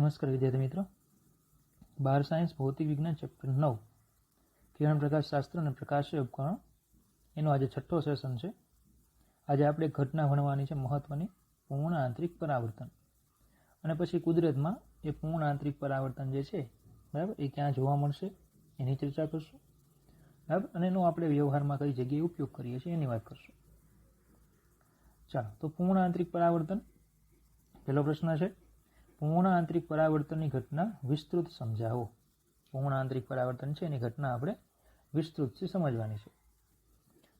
નમસ્કાર વિદ્યાર્થી મિત્રો, 12 સાયન્સ ભૌતિક વિજ્ઞાન ચેપ્ટર 9 કિરણ પ્રકાશ શાસ્ત્ર અને પ્રકાશીય ઉપકરણો એનો આજે છઠ્ઠો સેશન છે. આજે આપણે ઘટના ભણવાની છે મહત્વની, પૂર્ણ આંતરિક પરાવર્તન. અને પછી કુદરતમાં એ પૂર્ણ આંતરિક પરાવર્તન જે છે બરાબર એ ક્યાં જોવા મળશે એની ચર્ચા કરશું બરાબર, અને એનો આપણે વ્યવહારમાં કઈ જગ્યાએ ઉપયોગ કરીએ છીએ એની વાત કરશું. ચાલો, તો પૂર્ણ આંતરિક પરાવર્તન પહેલો પ્રશ્ન છે, પૂર્ણ આંતરિક પરાવર્તનની ઘટના વિસ્તૃત સમજાવો. પૂર્ણ આંતરિક પરાવર્તન છે એની ઘટના આપણે વિસ્તૃતથી સમજવાની છે.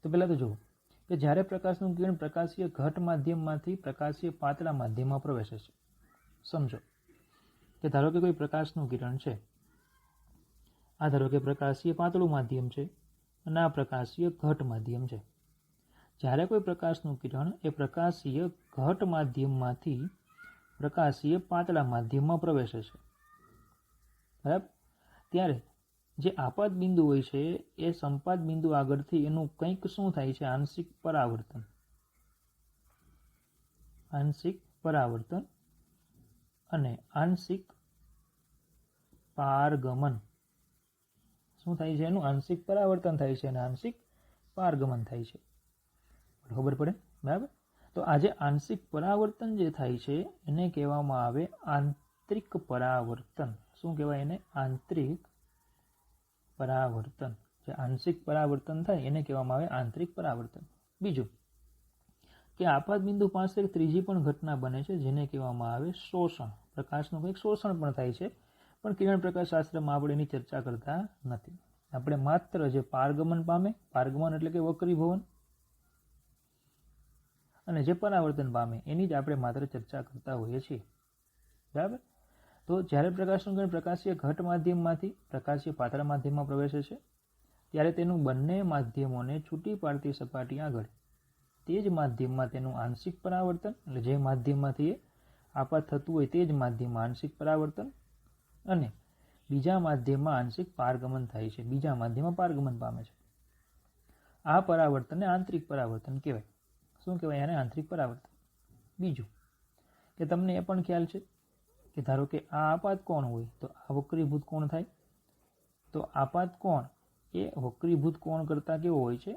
તો પહેલાં તો જુઓ કે જ્યારે પ્રકાશનું કિરણ પ્રકાશીય ઘટ માધ્યમમાંથી પ્રકાશીય પાતળા માધ્યમમાં પ્રવેશે છે. સમજો કે ધારો કે કોઈ પ્રકાશનું કિરણ છે, આ ધારો કે પ્રકાશીય પાતળું માધ્યમ છે અને આ પ્રકાશીય ઘટ માધ્યમ છે. જ્યારે કોઈ પ્રકાશનું કિરણ એ પ્રકાશીય ઘટ માધ્યમમાંથી પ્રકાશીય પાતળા માધ્યમમાં પ્રવેશે છે બરાબર, ત્યારે જે આપાત બિંદુ હોય છે એ સંપાત બિંદુ આગળથી એનું કંઈક શું થાય છે, આંશિક પરાવર્તન. આંશિક પરાવર્તન અને આંશિક પારગમન. શું થાય છે? એનું આંશિક પરાવર્તન થાય છે અને આંશિક પારગમન થાય છે. ખબર પડે બરાબર. તો આજે આંશિક પરાવર્તન જે થાય છે એને કહેવામાં આવે આંતરિક પરાવર્તન. શું કહેવાય એને? આંતરિક પરાવર્તન. જે આંશિક પરાવર્તન થાય એને કહેવામાં આવે આંતરિક પરાવર્તન. બીજું કે આપાત બિંદુ પાસે એક ત્રીજી પણ ઘટના બને છે જેને કહેવામાં આવે શોષણ. પ્રકાશનું કંઈક શોષણ પણ થાય છે, પણ કિરણ પ્રકાશ શાસ્ત્રમાં આપણે એની ચર્ચા કરતા નથી. આપણે માત્ર જે પારગમન પામે, પારગમન એટલે કે વક્રીભવન, અને જે પરાવર્તન પામે એની જ આપણે માત્ર ચર્ચા કરતા હોઈએ છીએ બરાબર. તો જ્યારે પ્રકાશનું કિરણ પ્રકાશીય ઘટ માધ્યમમાંથી પ્રકાશીય પાતળા માધ્યમમાં પ્રવેશે છે ત્યારે તેનું બંને માધ્યમોને છૂટી પાડતી સપાટી આગળ તે જ માધ્યમમાં તેનું આંશિક પરાવર્તન, એટલે જે માધ્યમમાંથી એ આપાત થતું હોય તે જ માધ્યમમાં આંશિક પરાવર્તન અને બીજા માધ્યમમાં આંશિક પારગમન થાય છે, બીજા માધ્યમમાં પારગમન પામે છે. આ પરાવર્તનને આંતરિક પરાવર્તન કહેવાય. શું કહેવાય આને? આંતરિક પરાવર્તન. બીજું કે તમને એ પણ ખ્યાલ છે કે ધારો કે આ આપાત કોણ હોય તો આ વક્રીભૂત કોણ થાય. તો આપાત કોણ એ વક્રીભૂત કોણ કરતાં કેવો હોય છે?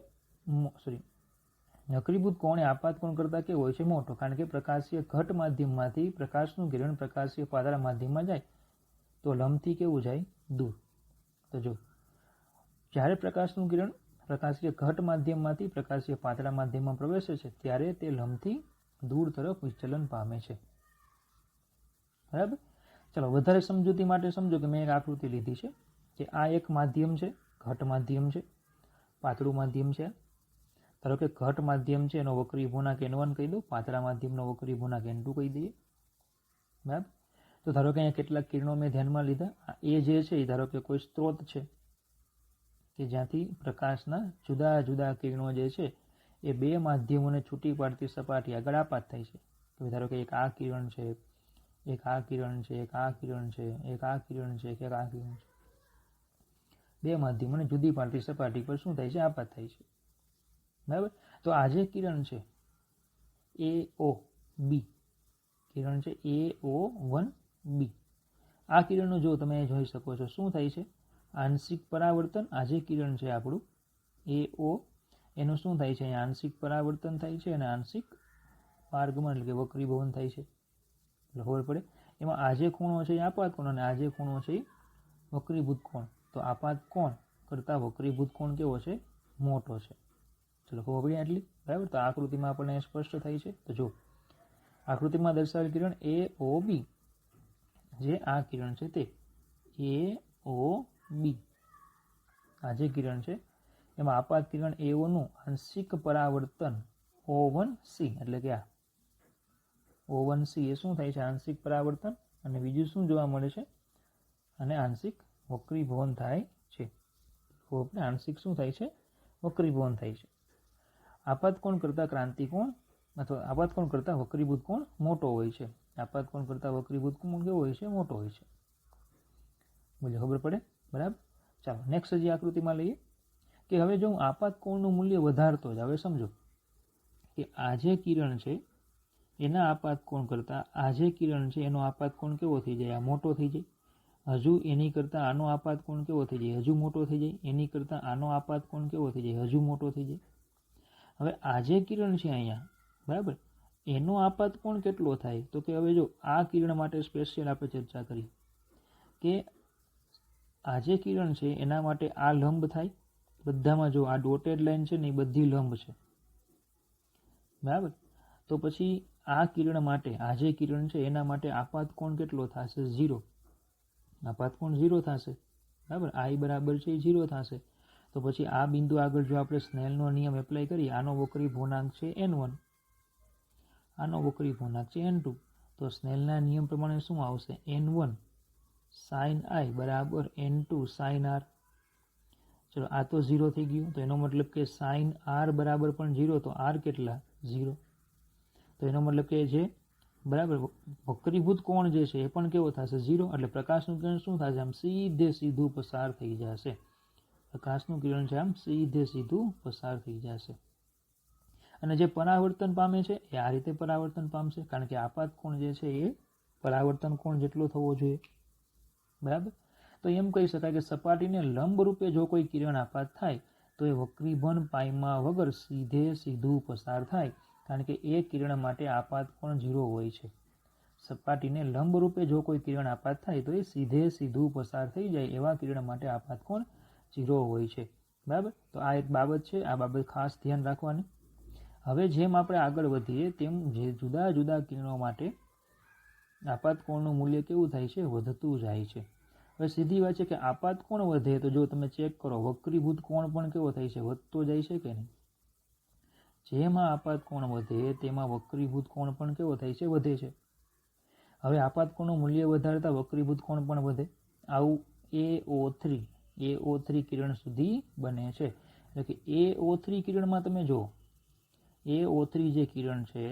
વક્રીભૂત કોણ એ આપાત કોણ કરતાં કેવો હોય છે? મોટો. કારણ કે પ્રકાશીય ઘટ માધ્યમમાંથી પ્રકાશનું કિરણ પ્રકાશીય પાતળા માધ્યમમાં જાય તો લંબથી કેવું જાય? દૂર. તો જો જ્યારે પ્રકાશનું કિરણ પ્રકાશીય ઘટ માધ્યમમાંથી પ્રકાશીય પાતળા માધ્યમમાં પ્રવેશે છે ત્યારે તે લંબથી દૂર તરફ વિચલન પામે છે બરાબર. ચલો, વધારે સમજૂતી માટે સમજો કે મેં એક આકૃતિ લીધી છે કે આ એક માધ્યમ છે, ઘટ માધ્યમ છે, પાતળું માધ્યમ છે. ધારો કે ઘટ માધ્યમ છે એનો વક્રી ભૂનાક N1 કહી દો, પાતળા માધ્યમનો વક્રી ભૂનાક N2 કહી દઈએ બરાબર. તો ધારો કે અહીંયા કેટલાક કિરણો મેં ધ્યાનમાં લીધા. એ જે છે એ ધારો કે કોઈ સ્ત્રોત છે કે જ્યાંથી પ્રકાશના જુદા જુદા કિરણો જે છે એ બે માધ્યમોને છૂટી પાડતી સપાટી આગળ આપાત થાય છે. તો ધારો કે એક આ કિરણ છે, એક આ કિરણ છે, એક આ કિરણ છે, એક આ કિરણ છે, એક આ કિરણ છે. બે માધ્યમોને જુદી પાડતી સપાટી પર શું થાય છે? આપાત થાય છે બરાબર. તો આ જે કિરણ છે AOB કિરણ છે AO1B, આ કિરણનું જો તમે જોઈ શકો છો શું થાય છે? આંશિક પરાવર્તન. આ જે કિરણ છે આપણું AO એનું શું થાય છે? અહીંયા આંશિક પરાવર્તન થાય છે અને આંશિક પારગમન એટલે કે વક્રીભવન થાય છે. એટલે ખબર પડે. એમાં આ જે ખૂણો છે એ આપાત કોણ અને આ જે ખૂણો છે એ વક્રીભૂત કોણ. તો આપાત કોણ કરતાં વક્રીભૂત કોણ કેવો છે? મોટો છે. ચલો, ખબર પડી આટલી બરાબર. તો આકૃતિમાં આપણને સ્પષ્ટ થાય છે. તો જો આકૃતિમાં દર્શાવેલ કિરણ AOB, જે આ કિરણ છે તે AOB, આ જે કિરણ છે એમાં આપાત કિરણ AO નું આંશિક પરાવર્તન O1C, એટલે કે આ O1C એ શું થાય છે? આંશિક પરાવર્તન. અને બીજું શું જોવા મળે છે? અને આંશિક વક્રીભવન થાય છે. આંશિક શું થાય છે? વક્રીભવન થાય છે. આપાત કોણ કરતાં ક્રાંતિ કોણ અથવા આપાત કોણ કરતાં વક્રીભૂત કોણ મોટો હોય છે. આપાત કોણ કરતાં વક્રીભૂત કોણ કેવો હોય છે? મોટો હોય છે. બોલો, ખબર પડે બરાબર. ચાલો, નેક્સ્ટ જે આકૃતિમાં લઈએ કે હવે જો હું આપાત કોણનું મૂલ્ય વધારતો જ, હવે સમજો કે આ જે કિરણ છે એના આપાત કોણ કરતાં આ જે કિરણ છે એનો આપાત કોણ કેવો થઈ જાય? આ મોટો થઈ જાય. હજુ એની કરતાં આનો આપાત કોણ કેવો થઈ જાય? હજુ મોટો થઈ જાય. એની કરતાં આનો આપાત કોણ કેવો થઈ જાય? હજુ મોટો થઈ જાય. હવે આ જે કિરણ છે અહીંયા, બરાબર, એનો આપાત કોણ કેટલો થાય? તો કે હવે જો આ કિરણ માટે સ્પેશિયલ આપણે ચર્ચા કરી કે આ જે કિરણ છે એના માટે આ લંબ થાય. બધામાં જો આ ડોટેડ લાઈન છે ને એ બધી લંબ છે, બરાબર. તો પછી આ કિરણ માટે, આ જે કિરણ છે એના માટે આપાત કોણ કેટલો થશે? 0. આપાત કોણ 0 થશે, બરાબર. I બરાબર છે 0 થશે. તો પછી આ બિંદુ આગળ જો આપણે સ્નેલનો નિયમ એપ્લાય કરીએ, આનો વક્રી પૂર્ણાંક છે n1, આનો વક્રી પૂર્ણાંક છે n2. તો સ્નેલના નિયમ પ્રમાણે શું આવશે? n1 sin I બરાબર n2 sin r. ચલો આ તો 0 થઈ ગયું. તો એનો મતલબ કે sin r બરાબર પણ 0. તો r કેટલા? 0. તો એનો મતલબ કે જે બરાબર વક્રીભૂત કોણ જે છે એ પણ કેવો થશે? 0. એટલે પ્રકાશનું કિરણ શું થશે? આમ સીધું પસાર થઈ જશે. પ્રકાશનું કિરણ છે આમ સીધું પસાર થઈ જશે. અને જે પરાવર્તન પામે છે એ આ રીતે પરાવર્તન પામશે, કારણ કે આપાત કોણ જે છે એ પરાવર્તન કોણ જેટલો થવો જોઈએ, બરાબર. તો એમ કહી શકાય કે સપાટીને લંબ રૂપે જો કોઈ કિરણ આપાત થાય તો એ વક્રીભવન પામ્યા વગર સીધું પસાર થાય, કારણ કે એ કિરણ માટે આપાત કોણ 0 હોય છે. સપાટીને લંબ રૂપે જો કોઈ કિરણ આપાત થાય તો એ સીધું પસાર થઈ જાય એવા કિરણ માટે આપાત કોણ 0 હોય છે, બરાબર. તો આ એક બાબત છે, આ બાબત ખાસ ધ્યાન રાખવાની. હવે જેમ આપણે આગળ વધીએ તેમ જે જુદા જુદા કિરણો માટે આપાત કોણનું મૂલ્ય કેવું થાય છે? વધતું જાય છે. હવે સીધી વાત છે કે આપાત કોણ વધે તો જો તમે ચેક કરો, વક્રીભૂત કોણ પણ કેવો થાય છે? વધતો જાય છે કે નહીં? જેમાં આપાત કોણ વધે તેમાં વક્રીભૂત કોણ પણ કેવો થાય છે? વધે છે. હવે આપાત કોણનું મૂલ્ય વધારતા વક્રીભૂત કોણ પણ વધે. આવું AO3 કિરણ સુધી બને છે. એટલે કે AO3 કિરણમાં તમે જો AO3 જે કિરણ છે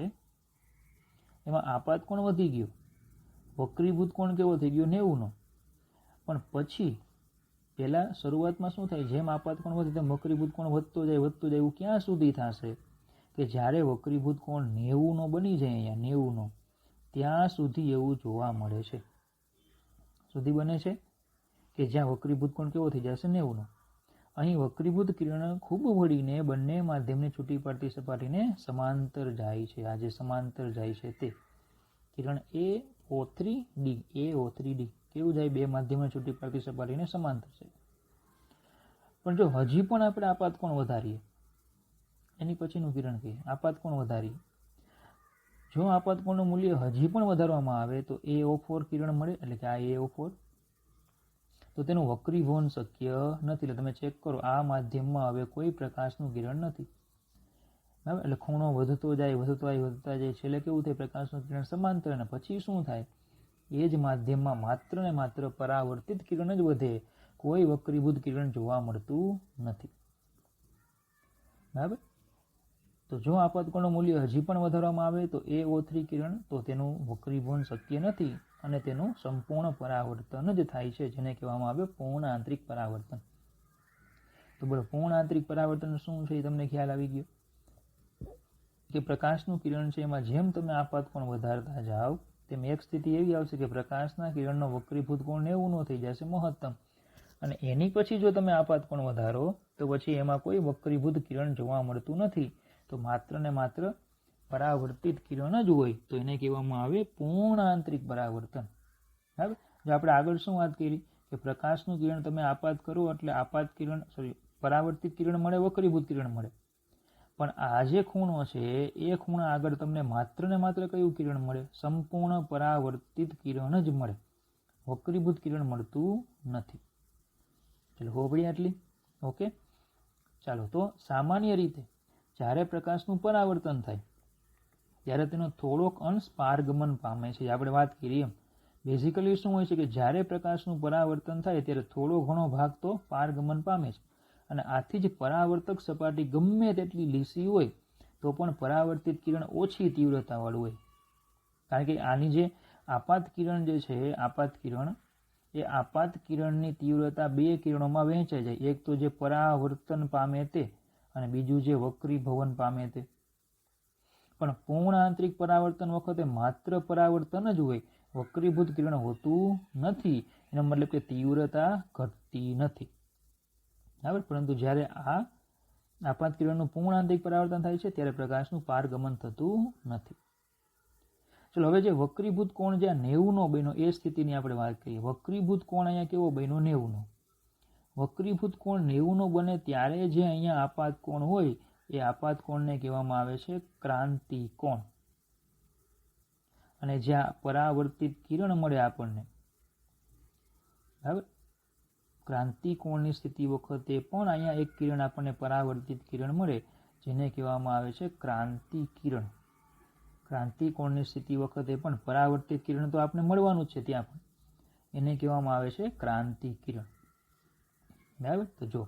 એમાં આપાત કોણ વધી ગયો, વક્રીભૂત કોણ કેવો થઈ ગયો? 90 નો. પણ પછી પહેલા શરૂઆતમાં શું થાય? જેમ આપાત કોણ વધે તેમ વક્રીભૂત કોણ વધતો જાય. એવું ક્યાં સુધી થશે? કે જ્યારે વક્રીભૂત કોણ 90 નો બની જાય, અહીંયા 90 નો, ત્યાં સુધી એવું જોવા મળે છે. સુધી બને છે કે જ્યાં વક્રીભૂત કોણ કેવો થઈ જશે? 90 નો. અહીં વક્રીભૂત કિરણ ખૂબ વળીને બંને માધ્યમની છૂટી પડતી સપાટીને સમાંતર જાય છે. આ જે સમાંતર જાય છે તે કિરણ AO3D કેવું જાય? બે માધ્યમની છૂટી પડતી સપાટીને સમાંતર છે. પણ જો હજી પણ આપણે આપાત કોણ વધારીએ, એની પછીનું કિરણ કહીએ, આપાત કોણ વધારીએ, જો આપાત કોણનું મૂલ્ય હજી પણ વધારવામાં આવે તો AO4 કિરણ મળે. એટલે કે આ AO4, તો તેનું વક્રીભવન શક્ય નથી. એટલે તમે ચેક કરો, આ માધ્યમમાં હવે કોઈ પ્રકાશનું કિરણ નથી, બરાબર. એટલે ખૂણો વધતો જાય, છેલ્લે કેવું થાય? પ્રકાશનું કિરણ સમાંતર. અને પછી શું થાય? એ જ માધ્યમમાં માત્ર ને માત્ર પરાવર્તિત કિરણ જ વધે, કોઈ વક્રીભૂત કિરણ જોવા મળતું નથી, બરાબર. તો જો આપાત કોણનું મૂલ્ય હજી પણ વધારવામાં આવે તો AO3 કિરણ, તો તેનું વક્રીભવન શક્ય નથી અને તેનું સંપૂર્ણ પરાવર્તન જ થાય છે, જેને કહેવામાં આવે પૂર્ણ આંતરિક પરાવર્તન. તો બોલો, પૂર્ણ આંતરિક પરાવર્તન શું છે એ તમને ખ્યાલ આવી ગયો કે પ્રકાશનું કિરણ છે એમાં જેમ તમે આપાત કોણ વધારતા જાઓ તેમ એક સ્થિતિ એવી આવશે કે પ્રકાશના કિરણનો વક્રીભૂત કોણ 90 નો થઈ જશે મહત્તમ. અને એની પછી જો તમે આપાત કોણ વધારો તો પછી એમાં કોઈ વક્રીભૂત કિરણ જોવા મળતું નથી. તો માત્ર ને માત્ર પરાવર્તિત કિરણ જ હોય, તો એને કહેવામાં આવે પૂર્ણ આંતરિક પરાવર્તન, બરાબર. જો આપણે આગળ શું વાત કરી કે પ્રકાશનું કિરણ તમે આપાત કરો એટલે પરાવર્તિત કિરણ મળે, વક્રીભૂત કિરણ મળે. પણ આ જે ખૂણો છે એ ખૂણા આગળ તમને માત્ર ને માત્ર કયું કિરણ મળે? સંપૂર્ણ પરાવર્તિત કિરણ જ મળે, વક્રીભૂત કિરણ મળતું નથી. ચલો હોબળી આટલી. ઓકે, ચાલો. તો સામાન્ય રીતે જ્યારે પ્રકાશનું પરાવર્તન થાય ત્યારે તેનો થોડોક અંશ પારગમન પામે છે. આપણે વાત કરી એમ બેઝિકલી શું હોય છે કે જ્યારે પ્રકાશનું પરાવર્તન થાય ત્યારે થોડો ઘણો ભાગ તો પારગમન પામે છે. અને આથી જ પરાવર્તક સપાટી ગમે તેટલી લીસી હોય તો પણ પરાવર્તિત કિરણ ઓછી તીવ્રતાવાળું હોય. કારણ કે આની જે આપાત કિરણ જે છે, આપાત કિરણની તીવ્રતા બે કિરણોમાં વહેંચાઈ જાય. એક તો જે પરાવર્તન પામે તે, અને બીજું જે વક્રીભવન પામે તે. પણ પૂર્ણ આંતરિક પરાવર્તન વખતે માત્ર પરાવર્તન જ હોય, વક્રીભૂત કિરણ હોતું નથી. એનો મતલબ કે તીવ્રતા ઘટતી નથી. બરાબર. પરંતુ જ્યારે આ આપાત કિરણનું પૂર્ણ આંતરિક પરાવર્તન થાય છે ત્યારે પ્રકાશનું પારગમન થતું નથી. ચલો હવે જે વક્રીભૂત કોણ જ્યાં 90નો બન્યો એ સ્થિતિની આપણે વાત કરીએ. વક્રીભૂત કોણ અહીંયા કેવો બન્યો? 90નો. વક્રીભૂત કોણ 90નો બને ત્યારે જે અહીંયા આપાત કોણ હોય એ આપાત કોણને કહેવામાં આવે છે ક્રાંતિ કોણ. અને જ્યાં પરાવર્તિત કિરણ મળે આપણને, બરાબર, ક્રાંતિ કોણની સ્થિતિ વખતે પણ અહીંયા એક કિરણ આપણને પરાવર્તિત કિરણ મળે જેને કહેવામાં આવે છે ક્રાંતિ કિરણ. ક્રાંતિ કોણની સ્થિતિ વખતે પણ પરાવર્તિત કિરણ તો આપણે મળવાનું જ છે ત્યાં પણ, એને કહેવામાં આવે છે ક્રાંતિ કિરણ. બરાબર. તો જો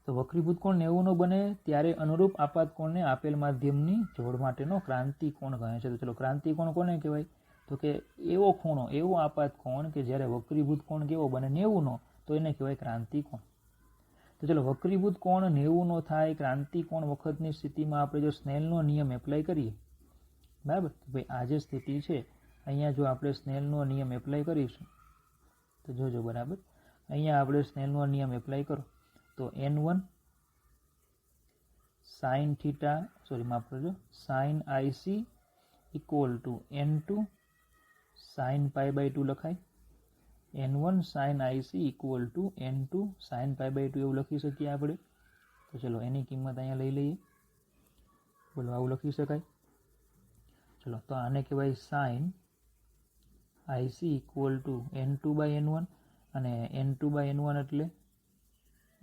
તો વક્રીભૂત કોણ 90નો બને ત્યારે અનુરૂપ આપાત કોણને આપેલ માધ્યમની જોડ માટેનો ક્રાંતિ કોણ કહે છે. તો ચલો ક્રાંતિ કોણ કોને કહેવાય? તો કે એવો ખૂણો, એવો આપાત કોણ કે જ્યારે વક્રીભૂત કોણ કેવો બને 90નો, તો એને કહેવાય ક્રાંતિ કોણ. તો ચલો વક્રીભૂત કોણ 90નો થાય ક્રાંતિ કોણ વખતની સ્થિતિમાં આપણે જો સ્નેલનો નિયમ એપ્લાય કરીએ, બરાબર, તો ભાઈ આ જે સ્થિતિ છે અહીંયા જો આપણે સ્નેલનો નિયમ એપ્લાય કરીશું તો જોજો, બરાબર, અહીંયા આપણે સ્નેલનો નિયમ એપ્લાય કરો તો n1 sin થીટા માફ કરજો sin IC equal to n2 sin π/2 લખાય. n1 sin IC equal to n2 sin π/2 એવું લખી શકીએ આપણે. તો ચલો એની કિંમત અહીંયા લઈ લઈએ. બોલો આવું લખી શકાય? ચલો તો આને કહેવાય sin IC equal to n2/n1 અને n2/n1 એટલે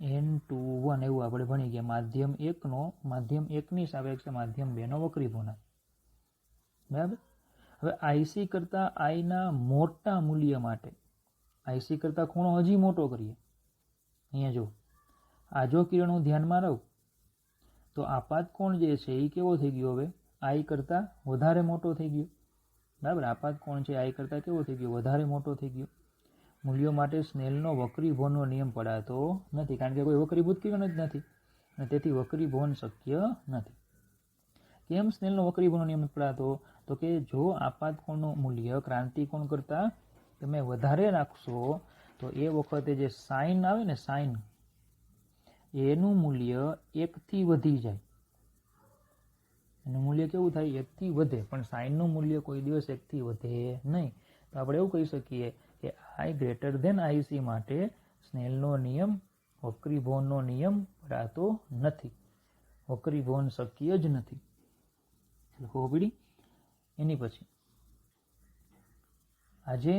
n21 એવું આપણે ભણી ગયા. માધ્યમ 1ની સાપેક્ષે માધ્યમ 2નો વક્રીભૂનાંક. બરાબર. હવે IC કરતાં આઈના મોટા મૂલ્ય માટે IC કરતાં ખૂણો હજી મોટો કરીએ. અહીંયા જો આ જો કિરણ હું ધ્યાનમાં રહું તો આપાત કોણ જે છે એ કેવો થઈ ગયો? હવે I કરતાં વધારે મોટો થઈ ગયો. બરાબર. આપાત કોણ છે I કરતાં કેવો થઈ ગયો? વધારે મોટો થઈ ગયો. મૂલ્યો માટે સ્નેલનો વક્રીભવનનો નિયમ પડાતો નથી, કારણ કે કોઈ વક્રીભૂત કિરણ જ નથી અને તેથી વક્રીભવન શક્ય નથી. કેમ સ્નેલનો વક્રીભવનનો નિયમ પડાતો? તો કે જો આપાત કોણનું મૂલ્ય ક્રાંતિ કોણ કરતાં તમે વધારે રાખશો તો એ વખતે જે સાઇન આવે ને, સાઇન, એનું મૂલ્ય 1થી વધી જાય. એનું મૂલ્ય કેવું થાય? 1થી વધે. પણ સાઇનનું મૂલ્ય કોઈ દિવસ 1થી વધે નહીં. તો આપણે એવું કહી શકીએ કે I ગ્રેટર ધેન IC માટે સ્નેલનો નિયમ, વક્રીભવનનો નિયમ પડાતો નથી. વક્રીભવન શક્ય જ નથી. હોબડી. એની પછી આજે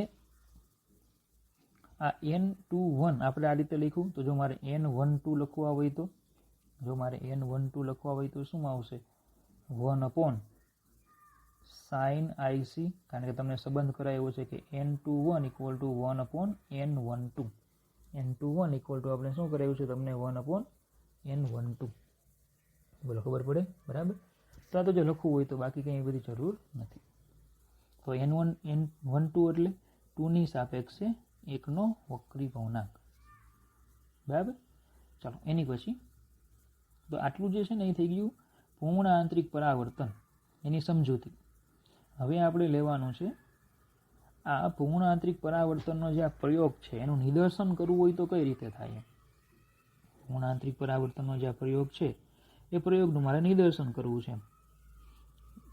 આ n21 આપણે આ રીતે લખ્યું. તો જો મારે n12 લખવા હોય તો શું આવશે? 1/sin IC, કારણ કે તમને સંબંધ કરાયો છે કે n21 equal to 1/n12. n21 equal to આપણે શું કરાયું છે તમને? 1/n12. બોલો ખબર પડે? બરાબર. તો આ તો જો લખવું હોય તો, બાકી કંઈ બધી જરૂર નથી. તો n12 એટલે 2ની સાપેક્ષે 1નો વક્રીભવનાંક. બરાબર. ચાલો એની પછી તો આટલું જે છે ને એ થઈ ગયું પૂર્ણ આંતરિક પરાવર્તન, એની સમજૂતી. હવે આપણે લેવાનું છે આ પૂર્ણ આંતરિક પરાવર્તનનો જે આ પ્રયોગ છે એનું નિદર્શન કરવું હોય તો કઈ રીતે થાય? પૂર્ણ આંતરિક પરાવર્તનનો જે આ પ્રયોગ છે એ પ્રયોગનું મારે નિદર્શન કરવું છે.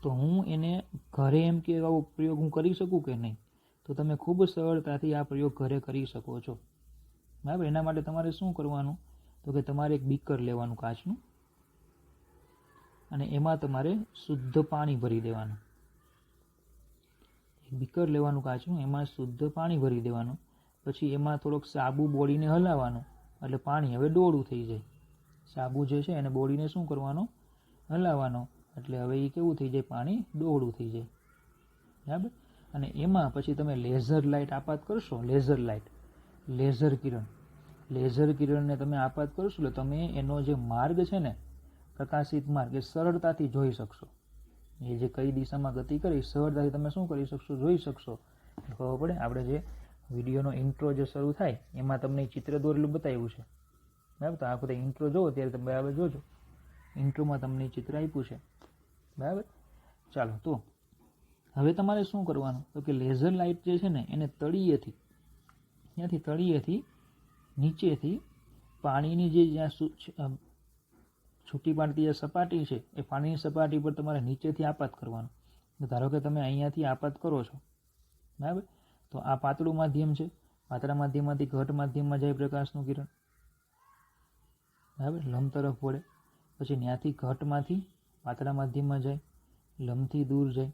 તો હું એને ઘરે એમ કે આવો પ્રયોગ હું કરી શકું કે નહીં? તો તમે ખૂબ સરળતાથી આ પ્રયોગ ઘરે કરી શકો છો. બરાબર. એના માટે તમારે શું કરવાનું? તો કે તમારે એક બીકર લેવાનું કાચનું, અને એમાં તમારે શુદ્ધ પાણી ભરી દેવાનું. એક બીકર લેવાનું કાચનું, એમાં શુદ્ધ પાણી ભરી દેવાનું. પછી એમાં થોડોક સાબુ બોળીને હલાવવાનું, એટલે પાણી હવે ડોળું થઈ જાય. સાબુ જે છે એને બોળીને શું કરવાનો? હલાવવાનો, એટલે હવે એ કેવું થઈ જાય? પાણી ડોળું થઈ જાય. બરાબર. અને એમાં પછી તમે લેઝર લાઇટ આપાત કરશો. લેઝર કિરણને તમે આપાત કરશો એટલે તમે એનો જે માર્ગ છે ને, પ્રકાશિત માર્ગ, એ સરળતાથી જોઈ શકશો. એ જે કઈ દિશામાં ગતિ કરી સરળતાથી તમે શું કરી શકશો? જોઈ શકશો. ખબર પડે? આપણે જે વિડીયોનો ઇન્ટ્રો જે શરૂ થાય એમાં તમને ચિત્ર દોરેલું બતાવ્યું છે. બરાબર. તો આ ઇન્ટ્રો જોવો ત્યારે તમે બરાબર જોજો. ઇન્ટ્રોમાં તમને ચિત્ર આપ્યું છે. બરાબર. ચાલો તો હવે તમારે શું કરવાનું તો કે લેઝર લાઇટ જે છે ને એને તળિયેથી નીચેથી પાણીની જે જ્યાં છૂટી પાડતી જે સપાટી છે એ પાણીની સપાટી પર તમારે નીચેથી આપાત કરવાનું. ધારો કે તમે અહીંયાથી આપાત કરો છો, બરાબર, તો આ પાતળું માધ્યમ છે, પાતળા માધ્યમમાંથી ઘટ માધ્યમમાં જાય પ્રકાશનું કિરણ, બરાબર, લંબ તરફ વળે, પછી ત્યાંથી ઘટમાંથી પાતળા માધ્યમમાં જાય, લંબથી દૂર જાય,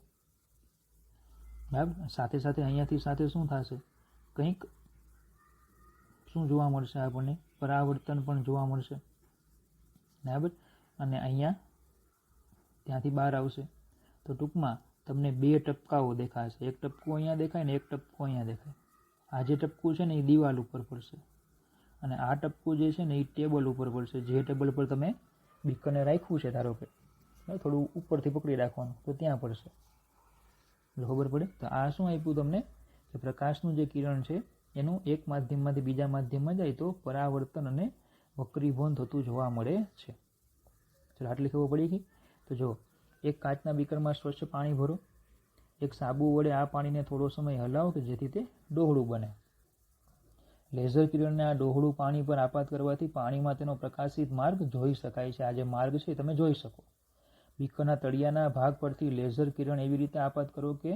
બરાબર. સાથે સાથે અહીંયાથી સાથે શું થશે, કંઈક શું જોવા મળશે આપણને, પરાવર્તન પણ જોવા મળશે, બરાબર. અને અહીંયા ત્યાંથી બહાર આવશે તો ટૂંકમાં તમને બે ટપકાઓ દેખાશે. એક ટપકું અહીંયા દેખાય ને એક ટપકું અહીંયા દેખાય. આ જે ટપકું છે ને એ દિવાલ ઉપર પડશે અને આ ટપકું જે છે ને એ ટેબલ ઉપર પડશે. જે ટેબલ પર તમે બીકરને રાખ્યું છે, ધારો કે થોડું ઉપરથી પકડી રાખવાનું તો ત્યાં પડશે. ખબર પડે? તો આ શું આપ્યું તમને કે પ્રકાશનું જે કિરણ છે એનું એક માધ્યમમાંથી બીજા માધ્યમમાં જાય તો પરાવર્તન અને વક્રીભવન થતું જોવા મળે છે. ચલો આટલી ખબર પડી ગઈ. તો જો એક કાચના બીકરમાં સ્વચ્છ પાણી ભરો, એક સાબુ વડે આ પાણીને થોડો સમય હલાવો કે જેથી તે ડોહળું બને. લેઝર કિરણને આ ડોહળું પાણી પર આપાત કરવાથી પાણીમાં તેનો પ્રકાશિત માર્ગ જોઈ શકાય છે. આ જે માર્ગ છે તમે જોઈ શકો. બીકરના તળિયાના ભાગ પરથી લેઝર કિરણ એવી રીતે આપાત કરો કે